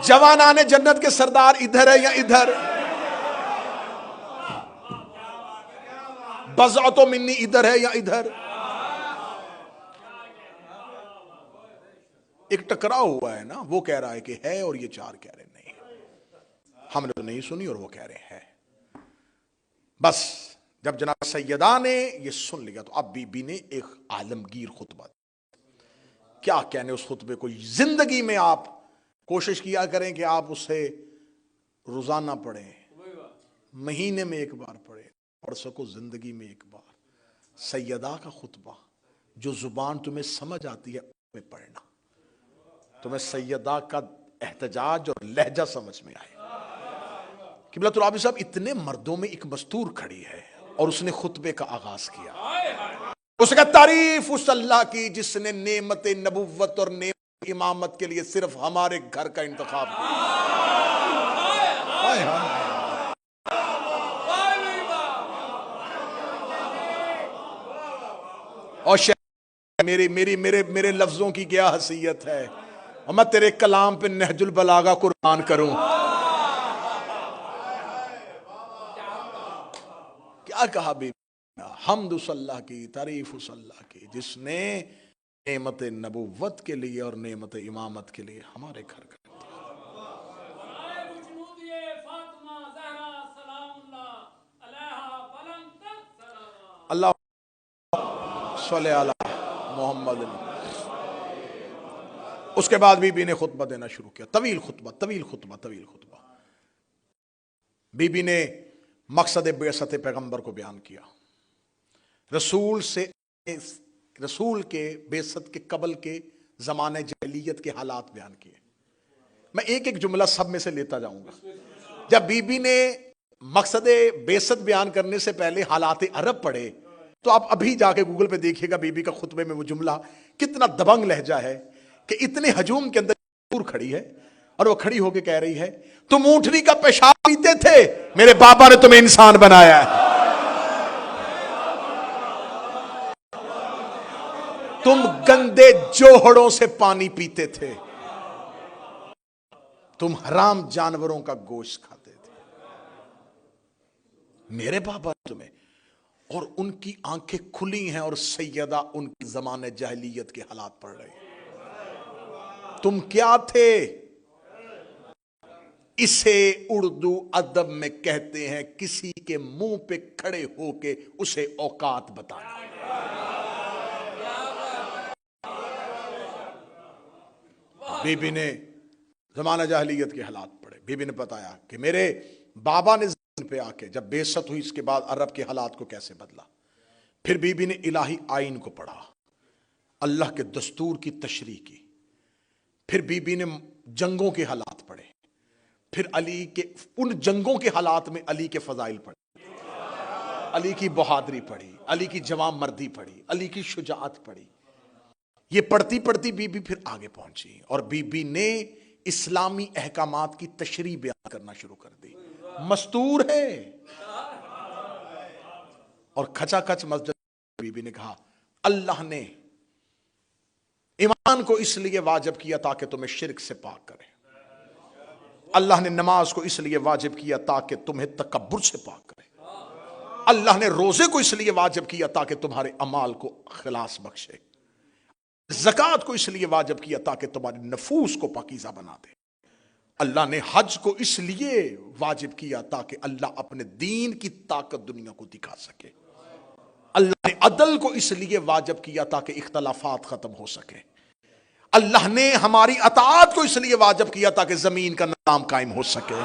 جوانان جنت کے سردار ادھر ہے یا ادھر؟ بضعۃ منی ادھر ہے یا ادھر؟ ایک ٹکراؤ ہوا ہے نا، وہ کہہ رہا ہے کہ ہے اور یہ 4 کہہ رہے نہیں. ہم نے تو نہیں سنی اور وہ کہہ رہے ہیں. بس جب جناب سیدہ نے یہ سن لیا تو اب بی بی نے ایک عالمگیر خطبہ. کیا کہنے اس خطبے کو، زندگی میں آپ کوشش کیا کریں کہ آپ اسے روزانہ پڑھیں، مہینے میں ایک بار پڑھیں، پڑھ سکو زندگی میں ایک بار. سیدہ کا خطبہ، جو زبان تمہیں سمجھ آتی ہے میں پڑھنا، تمہیں سیدہ کا احتجاج اور لہجہ سمجھ میں آئے. قبلۃ العابد صاحب اتنے مردوں میں ایک مستور کھڑی ہے اور اس نے خطبے کا آغاز کیا. اس کا تعریف اس اللہ کی جس نے نعمت نبوت اور نعمت امامت کے لیے صرف ہمارے گھر کا انتخاب کیا. اور میرے لفظوں کی کیا حیثیت ہے، اور میں تیرے کلام پہ نہج البلاغہ قربان کروں. کیا کہا بی بی؟ حمد اس اللہ کی، تعریف اس اللہ کی جس نے نعمت نبوت کے لیے اور نعمت امامت کے لیے ہمارے گھر کا اللہ صلی علی محمد. اس کے بعد بی بی نے خطبہ دینا شروع کیا، طویل خطبہ. بی بی نے مقصد بعثت پیغمبر کو بیان کیا، رسول کے بعثت کے قبل کے زمانے جاہلیت کے حالات بیان کیے. میں ایک جملہ سب میں سے لیتا جاؤں گا. جب بی بی نے مقصد بعثت بیان کرنے سے پہلے حالات عرب پڑھے تو آپ ابھی جا کے گوگل پہ دیکھیے گا بی بی کا خطبے میں وہ جملہ کتنا دبنگ لہجہ ہے کہ اتنے ہجوم کے اندر کھڑی ہے اور وہ کھڑی ہو کے کہہ رہی ہے تم اونٹنی کا پیشاب پیتے تھے، میرے بابا نے تمہیں انسان بنایا ہے۔ تم گندے جوہڑوں سے پانی پیتے تھے، تم حرام جانوروں کا گوشت کھاتے تھے، میرے بابا نے تمہیں، اور ان کی آنکھیں کھلی ہیں اور سیدہ ان کی زمانے جاہلیت کے حالات پڑھ رہی ہیں۔ تم کیا تھے؟ اسے اردو ادب میں کہتے ہیں کسی کے منہ پہ کھڑے ہو کے اسے اوقات بتانا۔ بی بی نے زمانہ جاہلیت کے حالات پڑھے، بی بی نے بتایا کہ میرے بابا نے زمین پہ آ کے جب بعثت ہوئی اس کے بعد عرب کے حالات کو کیسے بدلا۔ پھر بی بی نے الہی آئین کو پڑھا، اللہ کے دستور کی تشریح کی، پھر بی بی نے جنگوں کے حالات پڑھے، پھر علی کے ان جنگوں کے حالات میں علی کے فضائل پڑھے، علی کی بہادری پڑھی، علی کی جوان مردی پڑھی، علی کی شجاعت پڑھی۔ یہ پڑھتی پڑھتی بی بی پھر آگے پہنچی اور بی بی نے اسلامی احکامات کی تشریح بیان کرنا شروع کر دی۔ مستور ہے اور کھچا کھچ مسجد بی بی نے کہا اللہ نے ایمان کو اس لیے واجب کیا تاکہ تمہیں شرک سے پاک کرے، اللہ نے نماز کو اس لیے واجب کیا تاکہ تمہیں تکبر سے پاک کرے، اللہ نے روزے کو اس لیے واجب کیا تاکہ تمہارے اعمال کو خلاص بخشے، زکوٰۃ کو اس لیے واجب کیا تاکہ تمہارے نفوس کو پاکیزہ بنا دے، اللہ نے حج کو اس لیے واجب کیا تاکہ اللہ اپنے دین کی طاقت دنیا کو دکھا سکے، اللہ نے عدل کو اس لیے واجب کیا تاکہ اختلافات ختم ہو سکے، اللہ نے ہماری اطاعت کو اس لیے واجب کیا تاکہ زمین کا نظام قائم ہو سکے۔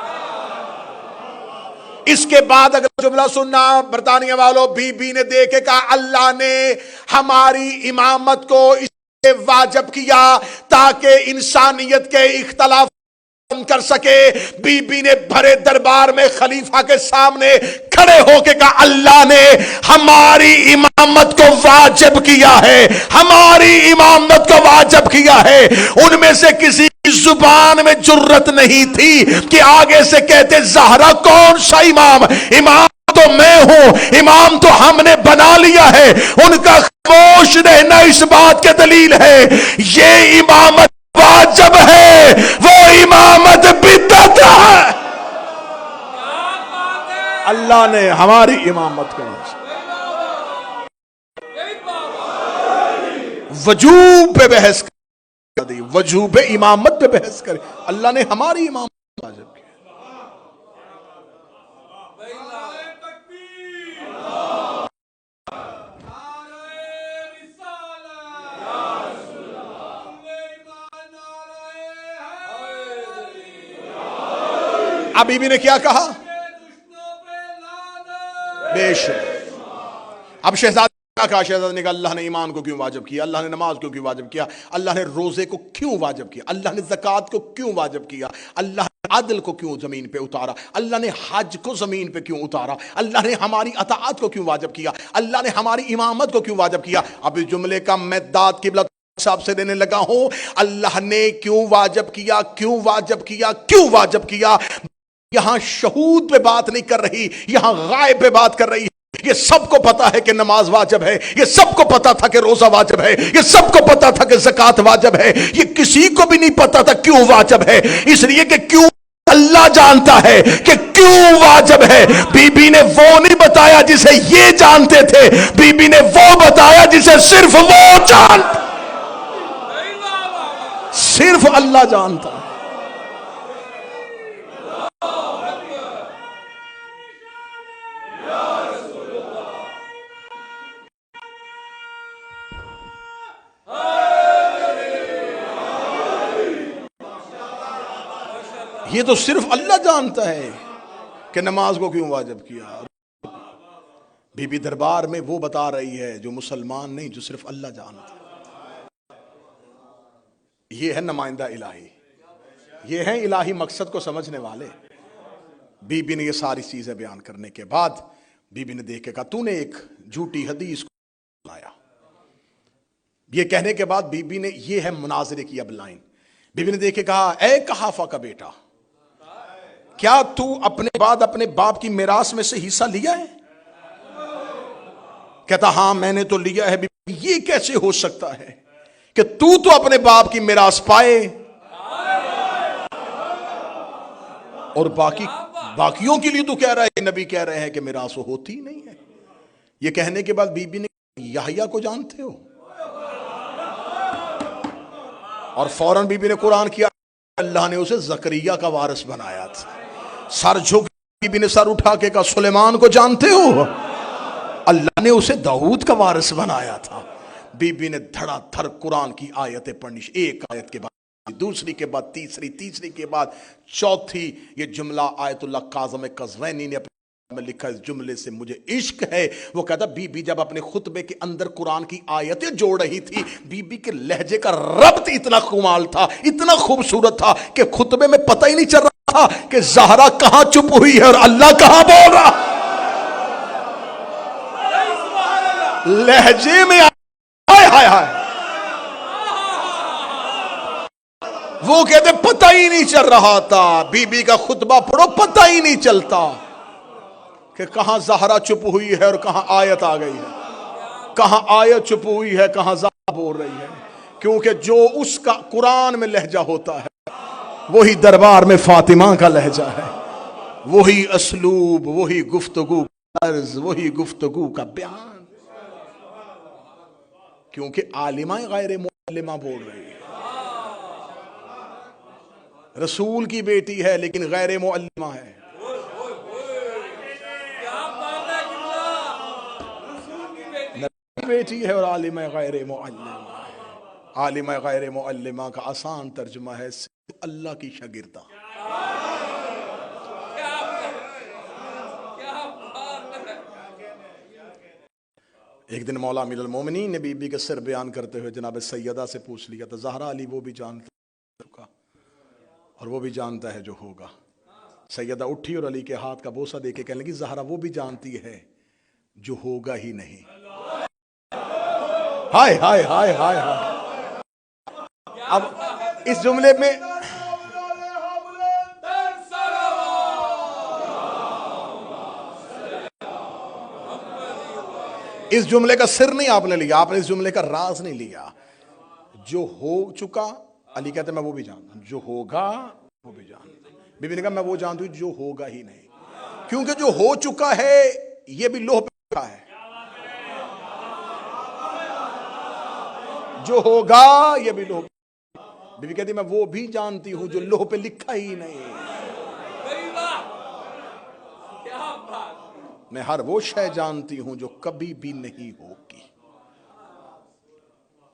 اس کے بعد اگر جملہ سننا برطانیہ والوں، بی بی نے دیکھ کے کہا اللہ نے ہماری امامت کو اس لیے واجب کیا تاکہ انسانیت کے اختلاف کر سکے۔ بی بی نے بھرے دربار میں خلیفہ کے سامنے کھڑے ہو کے کہا اللہ نے ہماری امامت کو واجب کیا ہے، ہماری امامت کو واجب کیا ہے۔ ان میں سے کسی کی زبان میں جرت نہیں تھی کہ آگے سے کہتے زہرا کون سا امام، امام تو میں ہوں، امام تو ہم نے بنا لیا ہے۔ ان کا خاموش رہنا اس بات کے دلیل ہے یہ امامت واجب ہے، وہ امامت بدعت ہے۔ اللہ نے ہماری امامت کو وجوب پہ بحث کر دی، وجوب امامت پہ بحث کر، اللہ نے ہماری امامت واجب کی۔ اب بی بی نے کیا کہا؟ بے شک اب شہزادی نے کہا، شہزادی نے کہا اللہ نے ایمان کو کیوں واجب کیا، اللہ نے نماز کو کیوں واجب کیا، اللہ نے روزے کو کیوں واجب کیا، اللہ نے زکوٰۃ کو کیوں واجب کیا، اللہ نے عدل کو کیوں زمین پہ اتارا، اللہ نے حج کو زمین پہ کیوں اتارا، اللہ نے ہماری اطاعت کو کیوں واجب کیا، اللہ نے ہماری امامت کو کیوں واجب کیا۔ اب اس جملے کا میں داد قبلہ صاحب سے دینے لگا ہوں، اللہ نے کیوں واجب کیا، کیوں واجب کیا، کیوں واجب کیا۔ یہاں شہود پہ بات نہیں کر رہی، یہاں غائب پہ بات کر رہی ہے۔ یہ سب کو پتا ہے کہ نماز واجب ہے، یہ سب کو پتا تھا کہ روزہ واجب ہے، یہ سب کو پتا تھا کہ زکوٰۃ واجب ہے، یہ کسی کو بھی نہیں پتا تھا کیوں واجب ہے، اس لیے کہ کیوں اللہ جانتا ہے کہ کیوں واجب ہے۔ بی بی نے وہ نہیں بتایا جسے یہ جانتے تھے، بی بی نے وہ بتایا جسے صرف وہ جانتا، صرف اللہ جانتا ہے۔ یہ تو صرف اللہ جانتا ہے کہ نماز کو کیوں واجب کیا۔ بی بی دربار میں وہ بتا رہی ہے جو مسلمان نہیں، جو صرف اللہ جانتا ہے۔ یہ ہے نمائندہ الہی، یہ ہیں الہی مقصد کو سمجھنے والے۔ بی بی نے یہ ساری چیزیں بیان کرنے کے بعد بی بی نے دیکھ کے کہا تو نے ایک جھوٹی حدیث کو لایا۔ یہ کہنے کے بعد بی بی نے، یہ ہے مناظرے کی اب لائن، بی بی نے دیکھ کے کہا اے قحافہ کا بیٹا، کیا تو اپنے بعد اپنے باپ کی میراث میں سے حصہ لیا ہے؟ کہتا ہاں میں نے تو لیا ہے۔ بی بی یہ کیسے ہو سکتا ہے کہ تو اپنے باپ کی میراث پائے اور باقیوں کے لیے تو کہہ رہا ہے، نبی کہہ رہے ہیں کہ میراث ہوتی نہیں ہے۔ یہ کہنے کے بعد بی بی نے، یحییٰ کو جانتے ہو؟ اور فوراً بی بی نے قرآن کیا، اللہ نے اسے زکریا کا وارث بنایا تھا۔ سر جھک بی بی نے سر اٹھا کے کہا سلیمان کو جانتے ہو؟ اللہ نے اسے داؤد کا وارث بنایا تھا۔ بی بی نے دھڑا دھڑ قرآن کی آیتیں پڑھنی، ایک آیت کے بعد دوسری کے بعد تیسری کے بعد چوتھی۔ یہ جملہ آیت اللہ کاظم قزوینی نے اپنے میں لکھا، اس جملے سے مجھے عشق ہے۔ وہ کہتا بی بی جب اپنے خطبے کے اندر قرآن کی آیتیں جوڑ رہی تھی، بی بی کے لہجے کا ربط اتنا کمال تھا، اتنا خوبصورت تھا کہ خطبے میں پتہ ہی نہیں چل رہا تھا کہ زہرا کہاں چپ ہوئی ہے اور اللہ کہاں بول رہا۔ لہجے میں ہائے ہائے ہائے، وہ کہتے پتہ ہی نہیں چل رہا تھا، بی بی کا خطبہ پڑھو پتہ ہی نہیں چلتا کہ کہاں زہرا چپ ہوئی ہے اور کہاں آیت آ گئی ہے، کہاں آیت چپ ہوئی ہے کہاں زہرا بول رہی ہے۔ کیونکہ جو اس کا قرآن میں لہجہ ہوتا ہے وہی دربار میں فاطمہ کا لہجہ ہے، وہی اسلوب، وہی گفتگو کا عرض، وہی گفتگو کا بیان۔ کیونکہ عالمہ غیر معلمہ بول رہی ہے، رسول کی بیٹی ہے لیکن غیر معلمہ ہے۔ بیٹی ہے اور عالمہ غیر معلمہ ہے۔ عالمہ غیر معلمہ کا آسان ترجمہ ہے صرف اللہ کی شاگردہ۔ ایک دن مولا امیر المومنین نے بی بی کے سر بیان کرتے ہوئے جناب سیدہ سے پوچھ لیا تھا، زہرا علی وہ بھی جانتا اور وہ بھی جانتا ہے جو ہوگا۔ سیدہ اٹھی اور علی کے ہاتھ کا بوسہ دے کے کہنے لگی زہرا وہ بھی جانتی ہے جو ہوگا ہی نہیں۔ ہائے ہائے ہائے ہائے ہائے۔ اب اس جملے میں اس جملے کا سر نہیں آپ نے لیا، آپ نے اس جملے کا راز نہیں لیا۔ جو ہو چکا، علی کہتے ہیں میں وہ بھی جانتا ہوں، جو ہوگا وہ بھی جانتا ہوں۔ بی بی نے کہا میں وہ جانتی ہوں جو ہوگا ہی نہیں، کیونکہ جو ہو چکا ہے یہ بھی لوح پہ لکھا ہے، جو ہوگا یہ بھی لوح پہ۔ بی بی کہتی میں وہ بھی جانتی ہوں جو لوح پہ لکھا ہی نہیں۔ میں ہر وہ شے جانتی ہوں جو کبھی بھی نہیں ہوگی۔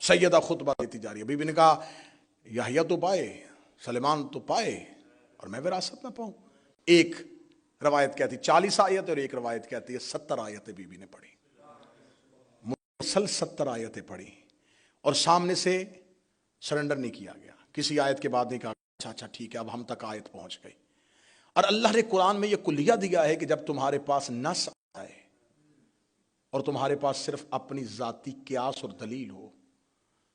سیدہ خطبہ دیتی جا رہی ہے۔ بی بی نے کہا یحییٰ تو پائے، سلیمان تو پائے اور میں وراثت نہ پاؤں۔ ایک روایت کہتی 40 آیت اور ایک روایت کہتی ہے 70 آیتیں بی بی نے پڑھی، مسلسل 70 آیتیں پڑھی، اور سامنے سے سرنڈر نہیں کیا گیا۔ کسی آیت کے بعد نہیں کہا اچھا ٹھیک ہے اب ہم تک آیت پہنچ گئی۔ اور اللہ نے قرآن میں یہ کلیہ دیا ہے کہ جب تمہارے پاس نص آئے اور تمہارے پاس صرف اپنی ذاتی قیاس اور دلیل ہو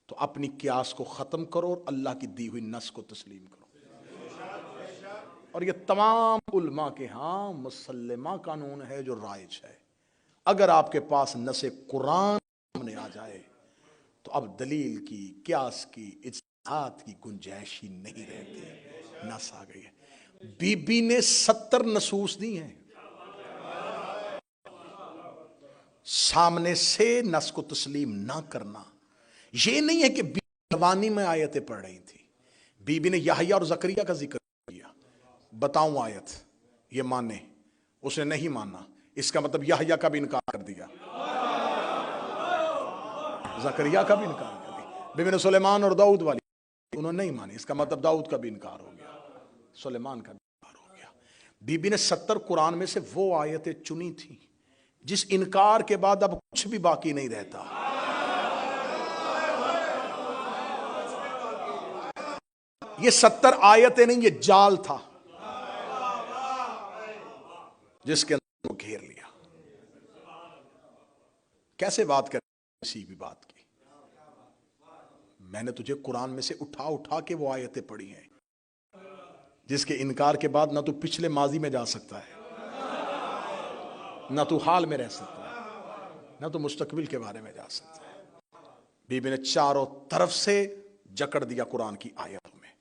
تو اپنی قیاس کو ختم کرو اور اللہ کی دی ہوئی نص کو تسلیم کرو۔ اور یہ تمام علماء کے ہاں مسلمہ قانون ہے جو رائج ہے۔ اگر آپ کے پاس نص قرآن سامنے آ جائے تو اب دلیل کی، قیاس کی، اجتہاد کی گنجائش ہی نہیں رہتی، نص آ گئی ہے۔ بی بی نے 70 نصوص دی ہیں، سامنے سے نص کو تسلیم نہ کرنا یہ نہیں ہے کہ بی بی جوانی میں آیتیں پڑھ رہی تھی۔ بی بی نے یحییٰ اور زکریا کا ذکر کیا، بتاؤں آیت یہ مانے، اس نے نہیں مانا، اس کا مطلب یحییٰ کا بھی انکار کر دیا، زکریا کا بھی انکار کر دیا۔ بی بی نے سلیمان اور داؤد والی انہوں نے نہیں مانی، اس کا مطلب داؤد کا بھی انکار ہو گیا، سلیمان کا بھی انکار ہو گیا۔ بی بی نے 70 قرآن میں سے وہ آیتیں چنی تھیں جس انکار کے بعد اب کچھ بھی باقی نہیں رہتا۔ یہ 70 آیتیں نہیں، یہ جال تھا جس کے اندر وہ گھیر لیا۔ کیسے بات کریں کسی بھی بات کی؟ میں نے تجھے قرآن میں سے اٹھا اٹھا کے وہ آیتیں پڑھی ہیں جس کے انکار کے بعد نہ تو پچھلے ماضی میں جا سکتا ہے، نہ تو حال میں رہ سکتا ہے، نہ تو مستقبل کے بارے میں جا سکتا ہے۔ بی بی نے چاروں طرف سے جکڑ دیا قرآن کی آیتوں میں۔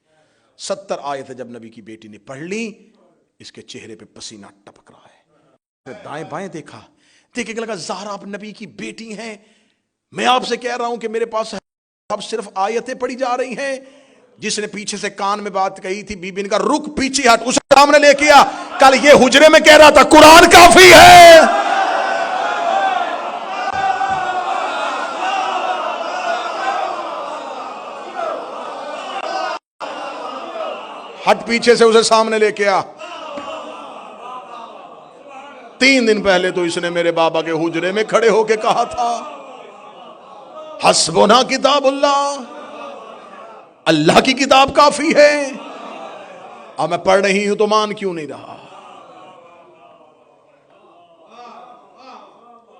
70 آیتیں جب نبی کی بیٹی نے پڑھ لی، اس کے چہرے پہ پسینہ ٹپک رہا ہے۔ دائیں بائیں دیکھا، دیکھے کہ لگا زہرا اب نبی کی بیٹی ہیں۔ میں آپ سے کہہ رہا ہوں کہ میرے پاس اب صرف آیتیں پڑھی جا رہی ہیں۔ جس نے پیچھے سے کان میں بات کہی تھی، بی بی نے کہا رک پیچھے ہٹ، اسے سامنے لے کیا۔ کل یہ حجرے میں کہہ رہا تھا قرآن کافی ہے، ہٹ پیچھے سے، اسے سامنے لے کے آ۔ 3 دن پہلے تو اس نے میرے بابا کے حجرے میں کھڑے ہو کے کہا تھا حسبنا کتاب اللہ، اللہ کی کتاب کافی ہے۔ اب میں پڑھ رہی ہوں تو مان کیوں نہیں رہا؟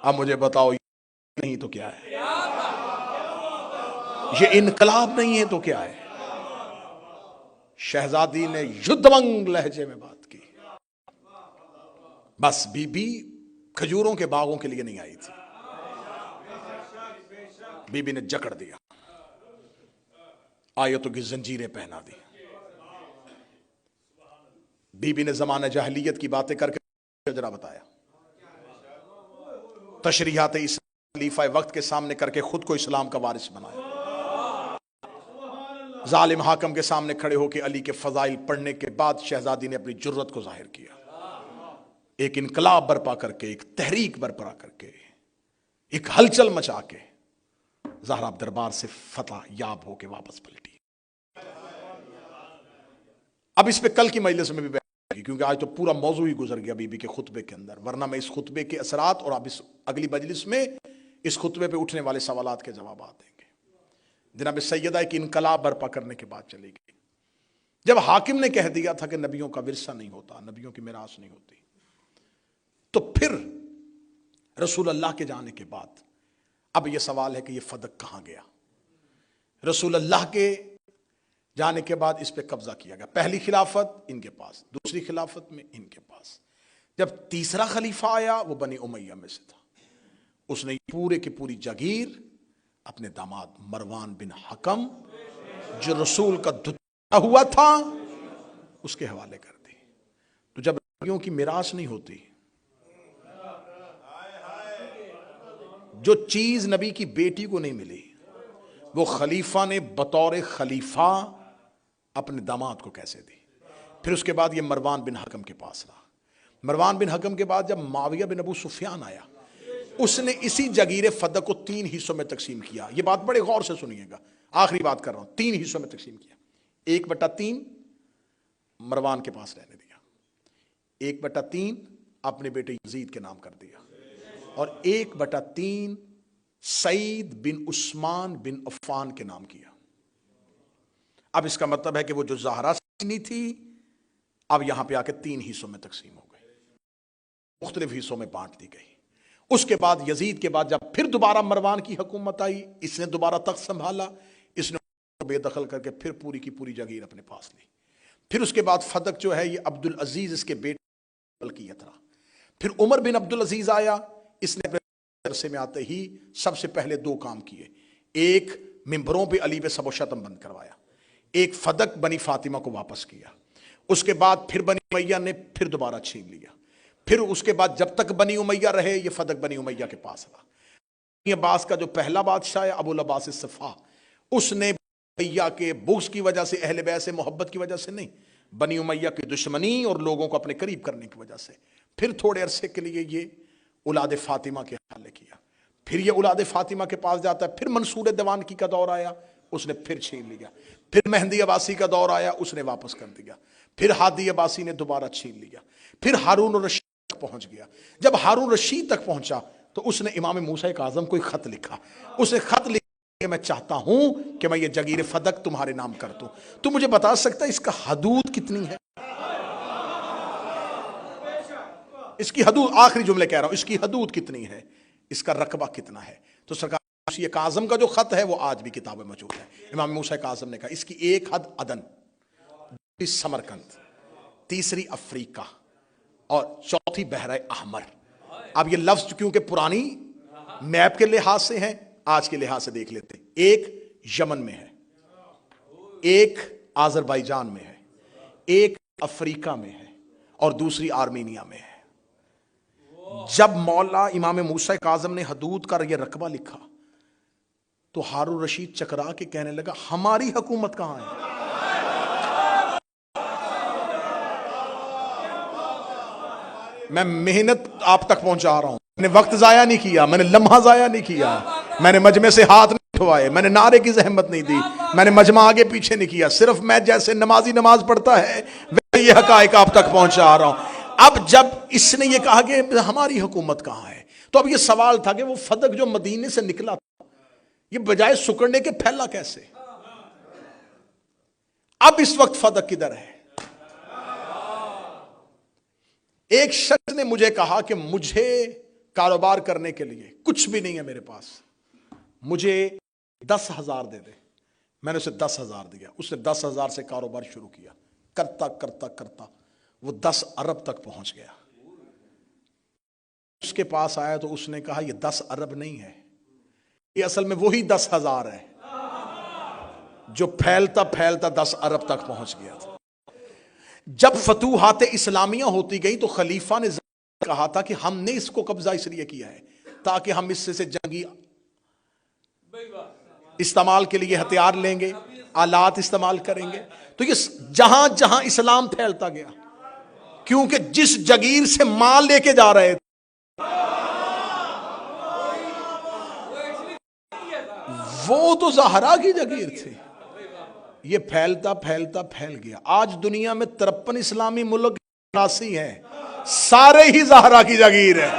اب مجھے بتاؤ، یہ نہیں تو کیا ہے؟ یہ انقلاب نہیں ہے تو کیا ہے؟ شہزادی نے یدھونگ لہجے میں بات کی۔ بس بی بی کھجوروں کے باغوں کے لیے نہیں آئی تھی، بی بی نے جکڑ دیا، آیتوں کی زنجیریں پہنا دی۔ بی بی نے زمانہ جاہلیت کی باتیں کر کے شجرا بتایا، تشریحات اسلام خلیفہ وقت کے سامنے کر کے خود کو اسلام کا وارث بنایا۔ ظالم حاکم کے سامنے کھڑے ہو کے علی کے فضائل پڑھنے کے بعد شہزادی نے اپنی جرت کو ظاہر کیا، ایک انقلاب برپا کر کے، ایک تحریک برپا کر کے، ایک ہلچل مچا کے زہرا دربار سے فتح یاب ہو کے واپس پلٹی۔ اب اس پہ کل کی مجلس میں بھی بیٹھے گی، کیونکہ آج تو پورا موضوع ہی گزر گیا بی بی کے خطبے کے اندر، ورنہ میں اس خطبے کے اثرات اور اب اس اگلی مجلس میں اس خطبے پہ اٹھنے والے سوالات کے جوابات دیں گے۔ جناب سیدہ ایک انقلاب برپا کرنے کے بعد چلی گئی۔ جب حاکم نے کہہ دیا تھا کہ نبیوں کا ورثہ نہیں ہوتا، نبیوں کی میراث نہیں ہوتی، تو پھر رسول اللہ کے جانے کے بعد اب یہ سوال ہے کہ یہ فدق کہاں گیا؟ رسول اللہ کے جانے کے بعد اس پہ قبضہ کیا گیا۔ پہلی خلافت ان کے پاس، دوسری خلافت میں ان کے پاس۔ جب تیسرا خلیفہ آیا وہ بنی امیہ میں سے تھا، اس نے پورے کی پوری جاگیر اپنے داماد مروان بن حکم جو رسول کا دھتا ہوا تھا اس کے حوالے کر دی۔ تو جب نبیوں کی میراث نہیں ہوتی، جو چیز نبی کی بیٹی کو نہیں ملی وہ خلیفہ نے بطور خلیفہ اپنے داماد کو کیسے دی؟ پھر اس کے بعد یہ مروان بن حکم کے پاس رہا۔ مروان بن حکم کے بعد جب معاویہ بن ابو سفیان آیا، اس نے اسی جگیر فدق کو 3 حصوں میں تقسیم کیا۔ یہ بات بڑے غور سے سنیے گا، آخری بات کر رہا ہوں۔ 3 حصوں میں تقسیم کیا۔ 1/3 مروان کے پاس رہنے دیا، 1/3 اپنے بیٹے یزید کے نام کر دیا، اور 1/3 سعید بن عثمان بن عفان کے نام کیا۔ اب اس کا مطلب ہے کہ وہ جو زہرا سینی تھی اب یہاں پہ آ کے 3 حصوں میں تقسیم ہو گئی، مختلف حصوں میں بانٹ دی گئی۔ اس کے بعد یزید کے بعد جب پھر دوبارہ مروان کی حکومت آئی، اس نے دوبارہ تخت سنبھالا، اس نے بے دخل کر کے پھر پوری کی پوری جاگیر اپنے پاس لی۔ پھر اس کے بعد فدق جو ہے یہ عبد العزیز اس کے بیٹے کی رہا۔ پھر عمر بن عبد العزیز آیا، اس نے اپنے عرصے میں آتے ہی سب سے پہلے 2 کام کیے۔ ایک، ممبروں پہ علی پہ سب و شتم بند کروایا، ایک فدق بنی فاطمہ کو واپس کیا۔ اس کے بعد پھر بنی امیہ نے پھر دوبارہ چھین لیا۔ پھر اس کے بعد جب تک بنی امیہ رہے یہ فدق بنی امیہ کے پاس رہا۔ بنی عباس کا جو پہلا بادشاہ ہے ابو العباس الصفا، اس نے بنی امیہ کے بغض کی وجہ سے، اہل بیت سے محبت کی وجہ سے نہیں، بنی امیہ کی دشمنی اور لوگوں کو اپنے قریب کرنے کی وجہ سے پھر تھوڑے عرصے کے لیے یہ اولاد فاطمہ کے حوالے کیا۔ پھر یہ اولاد فاطمہ کے پاس جاتا ہے، پھر منصور دیوانکی کا دور آیا، اس نے پھر چھین لیا۔ پھر مہدی عباسی کا دور آیا، اس نے واپس کر دیا۔ پھر ہادی عباسی نے دوبارہ چھین لیا۔ پھر ہارون الرشید تک پہنچ گیا۔ جب ہارون رشید تک پہنچا تو اس نے امام موسیٰ کاظم کو ایک خط لکھا۔ اس نے خط لکھا کہ میں چاہتا ہوں کہ میں یہ جگیر فدق تمہارے نام کر دوں۔ تو مجھے بتا سکتا ہے اس کا حدود کتنی ہے؟ اس کی حدود، آخری جملے کہہ رہا ہوں، اس کی حدود کتنی ہے، اس کا رقبہ کتنا ہے؟ تو سرکار موسیٰ کاظم کا جو خط ہے وہ آج بھی کتاب میں موجود ہے. امام موسیٰ کاظم نے کہا اس کی ایک حد عدن، دوسری سمرقند، تیسری افریقہ اور چوتھی بحر احمر. اب یہ لفظ کیونکہ پرانی میپ کے لحاظ سے ہیں، آج کے لحاظ سے دیکھ لیتے ہیں. ایک یمن میں ہے، ایک آذربائیجان میں ہے، ایک افریقہ میں ہے اور دوسری آرمینیا میں ہے. جب مولا امام موسیٰ کاظم نے حدود کا یہ رقبہ لکھا تو ہارون رشید چکرا کے کہنے لگا ہماری حکومت کہاں ہے؟ میں محنت آپ تک پہنچا رہا ہوں، میں نے وقت ضائع نہیں کیا، میں نے لمحہ ضائع نہیں کیا، میں نے مجمع سے ہاتھ نہیں اٹھوائے، میں نے نعرے کی زحمت نہیں دی، میں نے مجمع آگے پیچھے نہیں کیا. صرف میں جیسے نمازی نماز پڑھتا ہے ویسے یہ حقائق آپ تک پہنچا رہا ہوں. اب جب اس نے یہ کہا کہ ہماری حکومت کہاں ہے، تو اب یہ سوال تھا کہ وہ فدق جو مدینے سے نکلا تھا یہ بجائے سکڑنے کے پھیلا کیسے؟ اب اس وقت فدق کدھر ہے؟ ایک شخص نے مجھے کہا کہ مجھے کاروبار کرنے کے لیے کچھ بھی نہیں ہے میرے پاس، مجھے 10,000 دے دے. میں نے اسے 10,000 دیا، اس نے 10,000 سے کاروبار شروع کیا، کرتا کرتا کرتا وہ 10 ارب تک پہنچ گیا. اس کے پاس آیا تو اس نے کہا یہ 10 ارب نہیں ہے، یہ اصل میں وہی 10,000 ہے جو پھیلتا پھیلتا 10 ارب تک پہنچ گیا تھا. جب فتوحات اسلامیہ ہوتی گئی تو خلیفہ نے کہا تھا کہ ہم نے اس کو قبضہ اس لیے کیا ہے تاکہ ہم اس سے جنگی استعمال کے لیے ہتھیار لیں گے، آلات استعمال کریں گے. تو یہ جہاں جہاں اسلام پھیلتا گیا، کیونکہ جس جگیر سے مال لے کے جا رہے تھے وہ تو زہرا کی جگیر تھی، یہ پھیلتا پھیلتا پھیل گیا. آج دنیا میں 53 اسلامی ملک 83 ہیں، سارے ہی زہرا کی جگیر ہیں.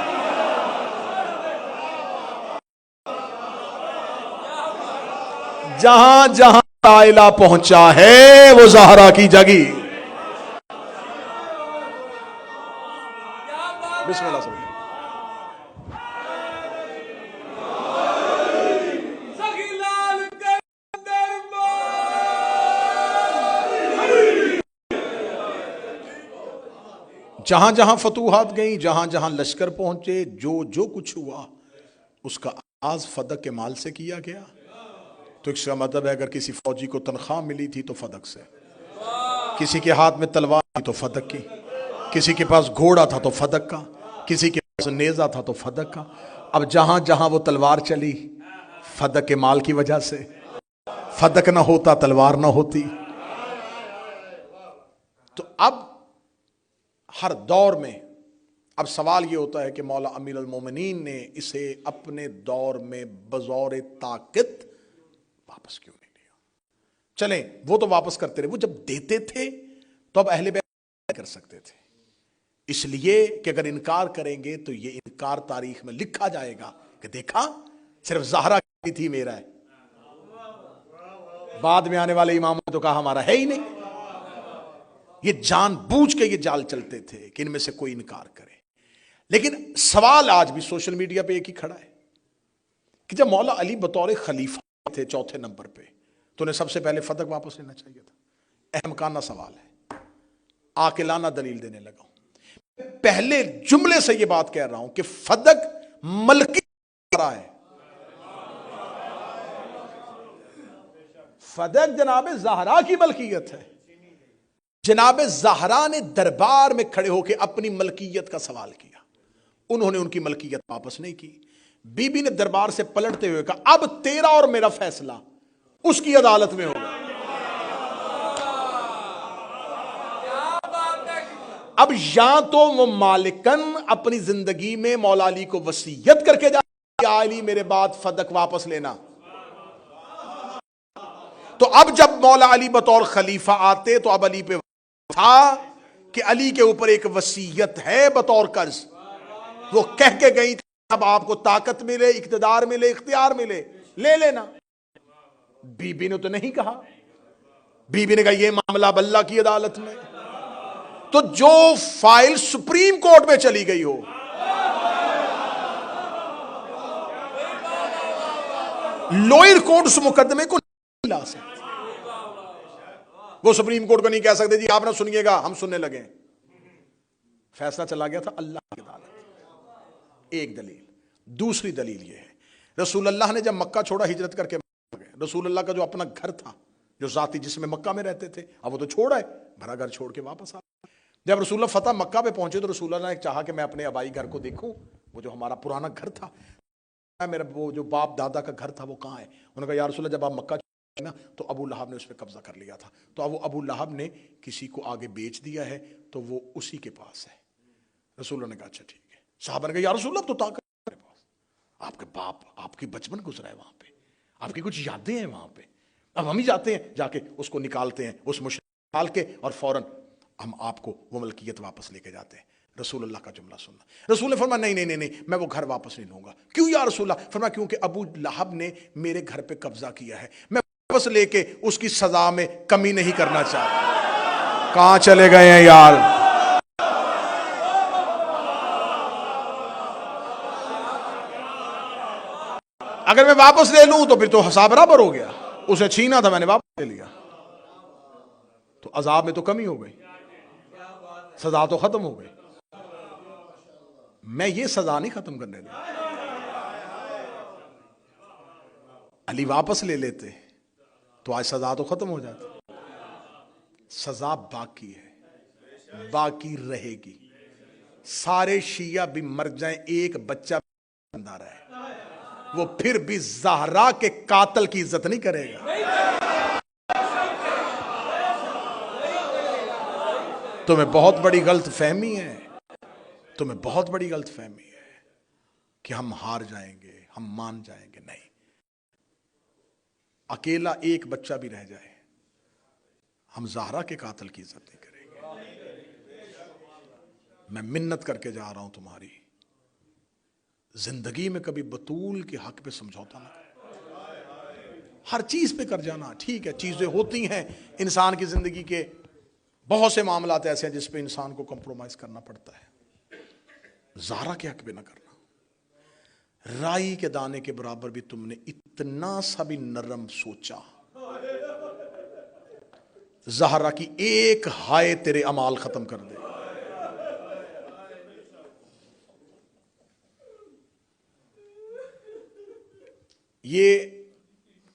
جہاں جہاں لا الہ پہنچا ہے وہ زہرا کی جگیر. بسم اللہ صلی اللہ. جہاں جہاں فتوحات گئیں، جہاں جہاں لشکر پہنچے، جو جو کچھ ہوا اس کا آغاز فدق کے مال سے کیا گیا. تو اس کا مطلب ہے اگر کسی فوجی کو تنخواہ ملی تھی تو فدق سے، کسی کے ہاتھ میں تلوار تھی تو فدق کی، کسی کے پاس گھوڑا تھا تو فدق کا، کسی کے پاس نیزہ تھا تو فدق کا. اب جہاں جہاں وہ تلوار چلی فدق کے مال کی وجہ سے، فدق نہ ہوتا تلوار نہ ہوتی. تو اب ہر دور میں اب سوال یہ ہوتا ہے کہ مولا امیر المومنین نے اسے اپنے دور میں بزور طاقت واپس کیوں نہیں لیا؟ چلیں وہ تو واپس کرتے رہے، وہ جب دیتے تھے تو اب اہل بیت کر سکتے تھے، اس لیے کہ اگر انکار کریں گے تو یہ انکار تاریخ میں لکھا جائے گا کہ دیکھا صرف زہرا کی تھی میرا ہے، بعد میں آنے والے اماموں نے تو کہا ہمارا ہے ہی نہیں. یہ جان بوجھ کے یہ جال چلتے تھے کہ ان میں سے کوئی انکار کرے. لیکن سوال آج بھی سوشل میڈیا پہ ایک ہی کھڑا ہے کہ جب مولا علی بطور خلیفہ تھے چوتھے نمبر پہ تو انہیں سب سے پہلے فدق واپس لینا چاہیے تھا. احمقانہ سوال ہے، عاقلانہ دلیل دینے لگا ہوں. پہلے جملے سے یہ بات کہہ رہا ہوں کہ فدق ملکی ہے، فدق جناب زہرا کی ملکیت ہے. جناب زہرا نے دربار میں کھڑے ہو کے اپنی ملکیت کا سوال کیا، انہوں نے ان کی ملکیت واپس نہیں کی. بی بی نے دربار سے پلٹتے ہوئے کہا اب تیرا اور میرا فیصلہ اس کی عدالت میں ہوگا. اب یا تو وہ مالکن اپنی زندگی میں مولا علی کو وصیت کر کے یا علی میرے بعد فدق واپس لینا. تو اب جب مولا علی بطور خلیفہ آتے تو اب علی پہ تھا کہ علی کے اوپر ایک وصیت ہے بطور قرض، وہ کہہ کے گئی اب آپ کو طاقت ملے، اقتدار ملے، اختیار ملے لے لینا. بی بی نے تو نہیں کہا، بی بی نے کہا یہ معاملہ اب اللہ کی عدالت میں. تو جو فائل سپریم کورٹ میں چلی گئی ہو لوئر کورٹ اس مقدمے کو نہیں لا سکتے. وہ سپریم کورٹ کو نہیں کہہ سکتے جی آپ نہ سنیے گا ہم سننے لگے. فیصلہ چلا گیا تھا اللہ کی عدالت. ایک دلیل. دوسری دلیل یہ ہے رسول اللہ نے جب مکہ چھوڑا ہجرت کر کے گئے, رسول اللہ کا جو اپنا گھر تھا جو ذاتی جس میں مکہ میں رہتے تھے اب وہ تو چھوڑا ہے, بھرا گھر چھوڑ کے واپس آ. جب رسول اللہ فتح مکہ پہ پہنچے تو رسول اللہ نے چاہا کہ میں اپنے آبائی گھر کو دیکھوں, وہ جو ہمارا پرانا گھر تھا, میرا وہ جو باپ دادا کا گھر تھا وہ کہاں ہے. انہوں نے کہا یا رسول اللہ جب آپ مکہ نا تو ابو لہب نے اس پہ قبضہ کر لیا تھا, تو اب وہ ابو لہب نے کسی کو آگے بیچ دیا ہے تو وہ اسی کے پاس ہے. رسول اللہ نے کہا اچھا ٹھیک ہے. صحابہ نے کہا یا رسول اللہ تو طاقت میرے پاس, آپ کے باپ آپ کی بچپن گزرا ہے وہاں پہ, آپ کی کچھ یادیں ہیں وہاں پہ, اب ہم ہی جاتے ہیں جا کے اس کو نکالتے ہیں اس مشرک نکال کے اور فوراً ہم آپ کو وہ ملکیت واپس لے کے جاتے ہیں. رسول اللہ کا جملہ سننا. رسول نے فرمایا نہیں میں وہ گھر واپس نہیں لوں گا. کیوں یا رسول اللہ؟ فرمایا کیونکہ ابو لہب نے میرے گھر پہ قبضہ کیا ہے, میں واپس لے کے اس کی سزا میں کمی نہیں کرنا چاہتا. کہاں چلے گئے ہیں یار؟ اگر میں واپس لے لوں تو پھر تو حساب برابر ہو گیا, اسے چھینا تھا میں نے واپس لے لیا, تو عذاب میں تو کمی ہو گئی, سزا تو ختم ہو گئی. میں یہ سزا نہیں ختم کرنے دوں. علی واپس لے لیتے تو آج سزا تو ختم ہو جاتی. سزا باقی ہے, باقی رہے گی. سارے شیعہ بھی مر جائیں ایک بچہ زندہ رہے, وہ پھر بھی زہرا کے قاتل کی عزت نہیں کرے گا. تمہیں بہت بڑی غلط فہمی ہے, تمہیں بہت بڑی غلط فہمی ہے کہ ہم ہار جائیں گے, ہم مان جائیں گے. نہیں, اکیلا ایک بچہ بھی رہ جائے ہم زہرا کے قاتل کی عزت نہیں کریں گے. میں منت کر کے جا رہا ہوں تمہاری, زندگی میں کبھی بطول کے حق پہ سمجھوتا نہ. ہر چیز پہ کر جانا ٹھیک ہے, چیزیں ہوتی ہیں انسان کی زندگی کے, بہت سے معاملات ایسے ہیں جس پہ انسان کو کمپرومائز کرنا پڑتا ہے. زہرا کے حق پہ نہ کرنا. رائی کے دانے کے برابر بھی تم نے اتنا سا بھی نرم سوچا, زہرا کی ایک ہائے تیرے اعمال ختم کر دے. یہ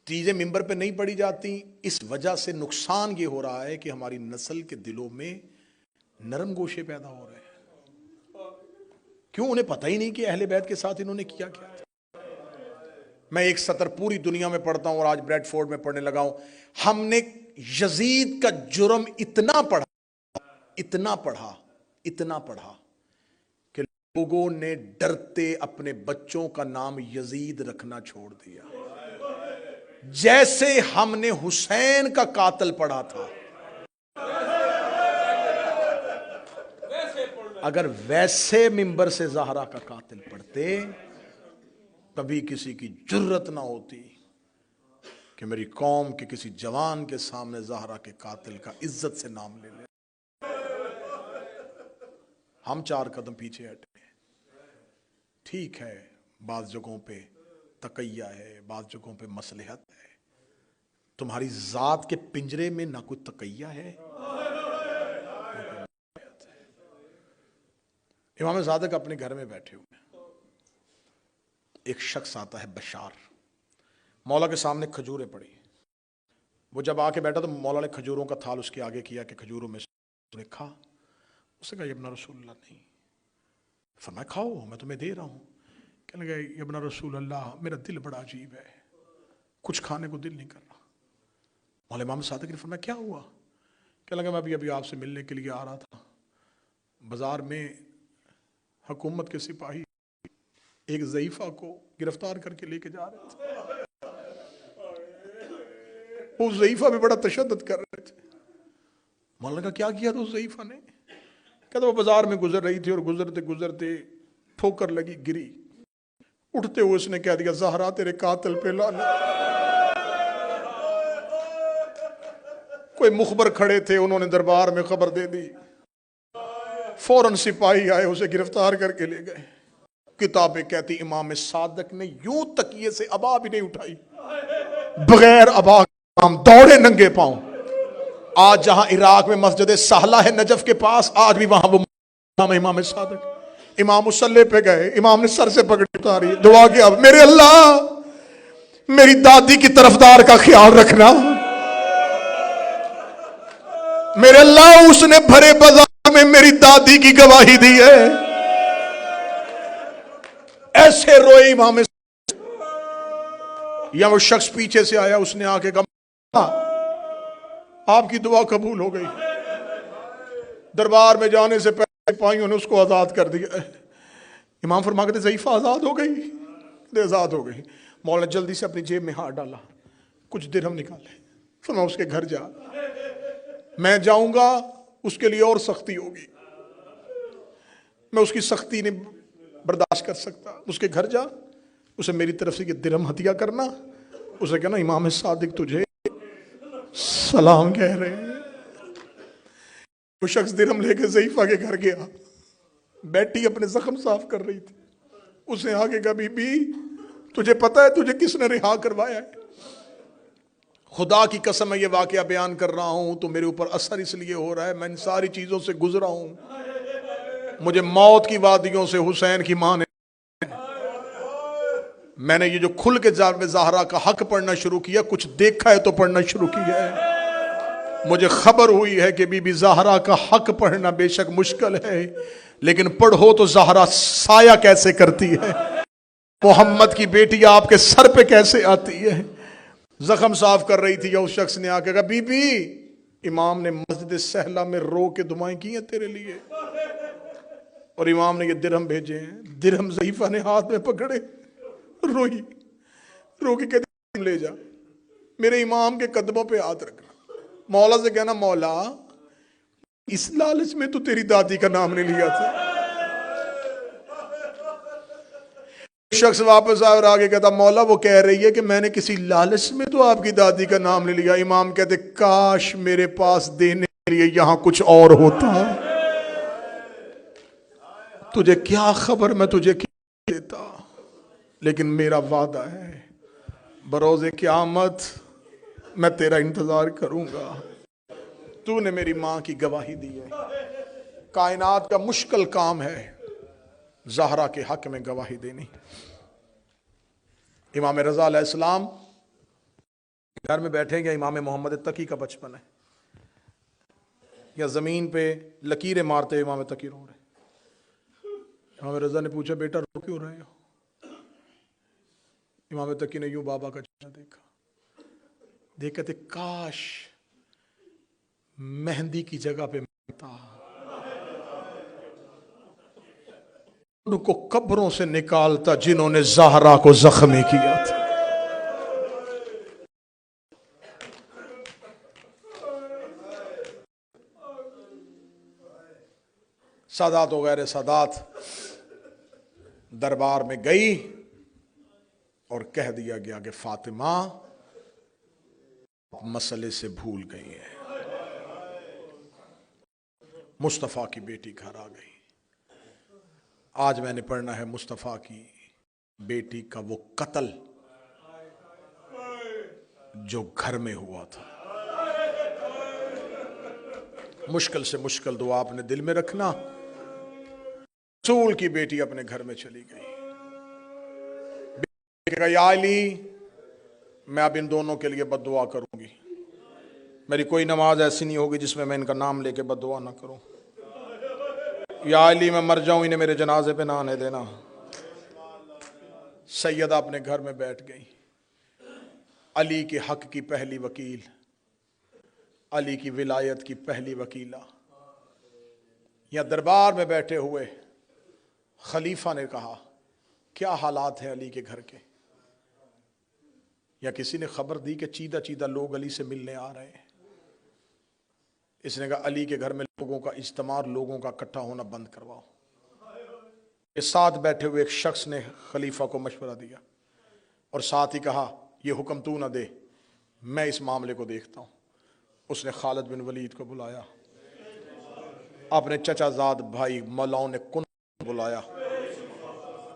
چیزیں ممبر پہ نہیں پڑھی جاتی, اس وجہ سے نقصان یہ ہو رہا ہے کہ ہماری نسل کے دلوں میں نرم گوشے پیدا ہو رہے ہیں. کیوں؟ انہیں پتہ ہی نہیں کہ اہل بیت کے ساتھ انہوں نے کیا کیا تھا. میں ایک سطر پوری دنیا میں پڑھتا ہوں اور آج بریڈ فورڈ میں پڑھنے لگا ہوں. ہم نے یزید کا جرم اتنا پڑھا کہ لوگوں نے ڈرتے اپنے بچوں کا نام یزید رکھنا چھوڑ دیا, جیسے ہم نے حسین کا قاتل پڑھا تھا. اگر ویسے ممبر سے زہرا کا قاتل پڑھتے کبھی کسی کی جرت نہ ہوتی کہ میری قوم کے کسی جوان کے سامنے زہرا کے قاتل کا عزت سے نام لے لے. ہم 4 قدم پیچھے ہٹے. ٹھیک ہے, بعض جگہوں پہ تقیہ ہے, بعض جگہوں پہ مصلحت ہے. تمہاری ذات کے پنجرے میں نہ کوئی تقیہ ہے. امام صادق اپنے گھر میں بیٹھے ہوئے, ایک شخص آتا ہے بشار, مولا کے سامنے کھجوریں پڑی. وہ جب آ کے بیٹھا تو مولا نے کھجوروں کا تھال اس کے آگے کیا کہ کھجوروں میں سے کھا. اس نے کہا ابن رسول اللہ نہیں. فرمایا کھاؤ میں تمہیں دے رہا ہوں. کہنے لگا ابن رسول اللہ میرا دل بڑا عجیب ہے, کچھ کھانے کو دل نہیں کر رہا. مولا امام صادق نے فرمایا کیا ہوا؟ کہنے لگا میں ابھی آپ سے ملنے کے لیے آ رہا تھا, بازار میں حکومت کے سپاہی ایک ضعیفہ کو گرفتار کر کے لے کے جا رہے تھے. اس ضعیفہ بھی بڑا تشدد کر رہے تھے. مولانا کا کیا کیا تھا اس ضعیفہ نے؟ کہتا وہ بازار میں گزر رہی تھی اور گزرتے گزرتے ٹھوکر لگی, گری. اٹھتے ہوئے اس نے کہہ دیا زہرا تیرے قاتل پہ لعنت. کوئی مخبر کھڑے تھے, انہوں نے دربار میں خبر دے دی, فوراً سپاہی آئے اسے گرفتار کر کے لے گئے. کتابیں کہتی امام صادق نے یوں تکیے سے ابا بھی نہیں اٹھائی، بغیر ابا امام دوڑے ننگے پاؤں۔ آج جہاں عراق میں مسجد سہلہ ہے نجف کے پاس، آج بھی وہاں وہ امام صادق، امام مصلی پہ گئے، امام نے سر سے پگڑی اتاری، دعا کیا میرے اللہ میری دادی کی طرفدار کا خیال رکھنا، میرے اللہ اس نے بھرے بازار میں میری دادی کی گواہی دی ہے۔ ایسے روئے امام۔ یا وہ شخص پیچھے سے آیا، اس نے آ کے کہا آپ کی دعا قبول ہو گئی۔ دربار میں جانے سے پہلے پائیوں نے اس کو آزاد کر دیا۔ امام فرما کہتے ضعیفہ آزاد ہو گئی، آزاد ہو گئی۔ مولا جلدی سے اپنی جیب میں ہاتھ ڈالا، کچھ درہم نکالے، فرما اس کے گھر جا، میں جاؤں گا اس کے لیے اور سختی ہوگی، میں اس کی سختی نہیں برداشت کر سکتا، اس کے گھر جا، اسے میری طرف سے یہ درہم ہدیہ کرنا، اسے کہنا امام صادق تجھے سلام کہہ رہے ہیں۔ وہ شخص درہم لے کے ضعیفہ کے گھر گیا، بیٹی اپنے زخم صاف کر رہی تھی، اسے آگے کہا بی بی تجھے پتا ہے تجھے کس نے رہا کروایا ہے؟ خدا کی قسم میں یہ واقعہ بیان کر رہا ہوں تو میرے اوپر اثر اس لیے ہو رہا ہے، میں ان ساری چیزوں سے گزرا ہوں، مجھے موت کی وادیوں سے حسین کی ماں نے، میں نے یہ جو کھل کے زہرا کا حق پڑھنا شروع کیا، کچھ دیکھا ہے تو پڑھنا شروع کیا ہے۔ مجھے خبر ہوئی ہے کہ بی بی زہرا کا حق پڑھنا بے شک مشکل ہے، لیکن پڑھو تو زہرا سایہ کیسے کرتی ہے، محمد کی بیٹی آپ کے سر پہ کیسے آتی ہے۔ زخم صاف کر رہی تھی، یا اس شخص نے آ کے کہا بی بی امام نے مسجد سہلہ میں رو کے دعائیں کی ہیں تیرے لیے، اور امام نے یہ درہم بھیجے ہیں۔ درہم ضعیفہ نے ہاتھ میں پکڑے، روئی، رو کے کہتے لے جا، میرے امام کے قدموں پہ ہاتھ رکھنا، مولا سے کہنا مولا اس لالچ میں تو تیری دادی کا نام نہیں لیا تھا۔ شخص واپس آئے اور آگے کہتا مولا وہ کہہ رہی ہے کہ میں نے کسی لالچ میں تو آپ کی دادی کا نام نہیں لیا۔ امام کہتے کاش میرے پاس دینے کے لیے یہاں کچھ اور ہوتا، تجھے کیا خبر میں تجھے کیا دیتا، لیکن میرا وعدہ ہے بروز قیامت میں تیرا انتظار کروں گا، تو نے میری ماں کی گواہی دی ہے۔ کائنات کا مشکل کام ہے زہرا کے حق میں گواہی دینی۔ امام رضا علیہ السلام گھر میں بیٹھیں گے، امام محمد تقی کا بچپن ہے، یا زمین پہ لکیریں مارتے ہوئے امام تقی رو رہے۔ امام رضا نے پوچھا بیٹا رو کیوں رہے ہو؟ امام تقی نے یوں بابا کا چہرہ دیکھا، دیکھ کہتے کاش مہندی کی جگہ پہ ملتا، ان کو قبروں سے نکالتا جنہوں نے زہرا کو زخمی کیا تھا۔ سادات وغیرہ سادات دربار میں گئی اور کہہ دیا گیا کہ فاطمہ مسئلے سے بھول گئی ہے، مصطفیٰ کی بیٹی گھر آ گئی۔ آج میں نے پڑھنا ہے مصطفیٰ کی بیٹی کا وہ قتل جو گھر میں ہوا تھا۔ مشکل سے مشکل دعا اپنے دل میں رکھنا۔ رسول کی بیٹی اپنے گھر میں چلی گئی، کہا یا علی میں اب ان دونوں کے لیے بد دعا کروں گی، میری کوئی نماز ایسی نہیں ہوگی جس میں ان کا نام لے کے بد دعا نہ کروں، یا علی میں مر جاؤں انہیں میرے جنازے پہ نہ آنے دینا۔ سیدہ اپنے گھر میں بیٹھ گئی، علی کے حق کی پہلی وکیل، علی کی ولایت کی پہلی وکیلہ۔ یا دربار میں بیٹھے ہوئے خلیفہ نے کہا کیا حالات ہیں علی کے گھر کے؟ یا کسی نے خبر دی کہ چیدہ چیدہ لوگ علی سے ملنے آ رہے ہیں؟ اس نے کہا علی کے گھر میں لوگوں کا اجتماع، لوگوں کا اکٹھا ہونا بند کرواؤ۔ یہ ساتھ بیٹھے ہوئے ایک شخص نے خلیفہ کو مشورہ دیا اور ساتھ ہی کہا یہ حکم تو نہ دے، میں اس معاملے کو دیکھتا ہوں۔ اس نے خالد بن ولید کو بلایا، اپنے چچا زاد بھائی مولاؤں نے کن بلایا،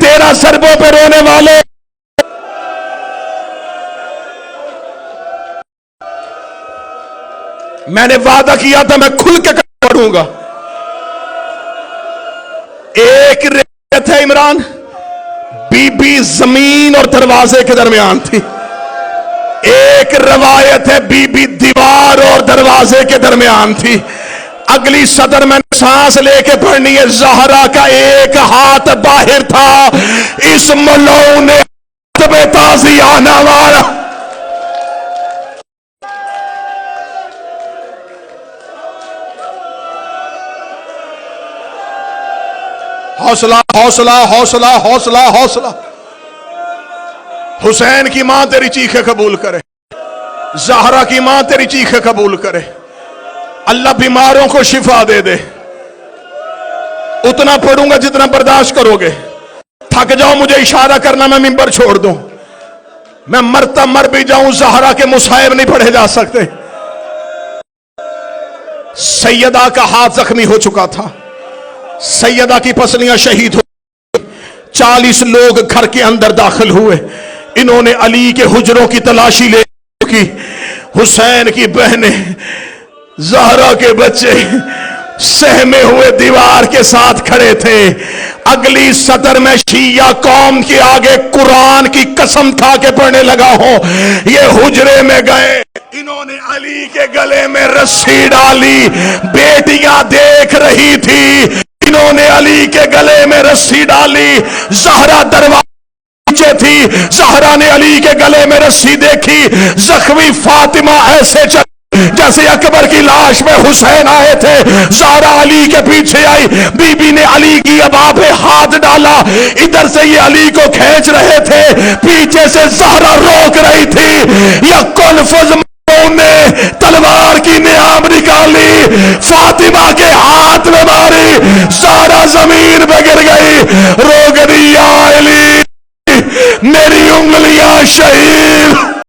13 ضربوں پہ رونے والے میں نے وعدہ کیا تھا میں کھل کے پڑھوں گا. ایک روایت ہے عمران، بی بی زمین اور دروازے کے درمیان تھی. ایک روایت ہے بی بی دیوار اور دروازے کے درمیان تھی. اگلی صدر میں سانس لے کے پڑھنی ہے. زہرا کا ایک ہاتھ باہر تھا، اس ملعون نے میں تازیانہ مارا. حوصلہ حوصلہ حوصلہ حوصلہ حوصلہ. حسین کی ماں تیری چیخیں قبول کرے، زہرا کی ماں تیری چیخیں قبول کرے. اللہ بیماروں کو شفا دے دے. اتنا پڑھوں گا جتنا برداشت کرو گے. تھک جاؤ مجھے اشارہ کرنا، میں منبر چھوڑ دوں. میں مرتا مر بھی جاؤں، زہرا کے مصائب نہیں پڑھے جا سکتے. سیدہ کا ہاتھ زخمی ہو چکا تھا، سیدہ کی پسلیاں شہید ہو. 40 لوگ گھر کے اندر داخل ہوئے. انہوں نے علی کے حجروں کی تلاشی لے کی. حسین کی بہنیں، زہرا کے بچے سہمے ہوئے دیوار کے ساتھ کھڑے تھے. اگلی صدر میں شیعہ قوم کے آگے قرآن کی قسم کھا کے پڑھنے لگا ہوں. یہ حجرے میں گئے، انہوں نے علی کے گلے میں رسی ڈالی. بیٹیاں دیکھ رہی تھی، انہوں نے علی کے گلے میں رسی ڈالی. زہرا دروازے تھی، زہرا نے علی کے گلے میں رسی دیکھی. زخمی فاطمہ ایسے چل جیسے اکبر کی لاش میں حسین آئے تھے. زہرا علی کے پیچھے آئی، بی بی نے علی کی ابا پہ ہاتھ ڈالا. ادھر سے یہ علی کو کھینچ رہے تھے، پیچھے سے زہرا روک رہی تھی. یا کنفذ نے تلوار کی نیام نکالی، فاطمہ کے ہاتھ میں ماری. زہرا زمین پہ گر گئی، رو گئی یا علی میری انگلیاں شہید.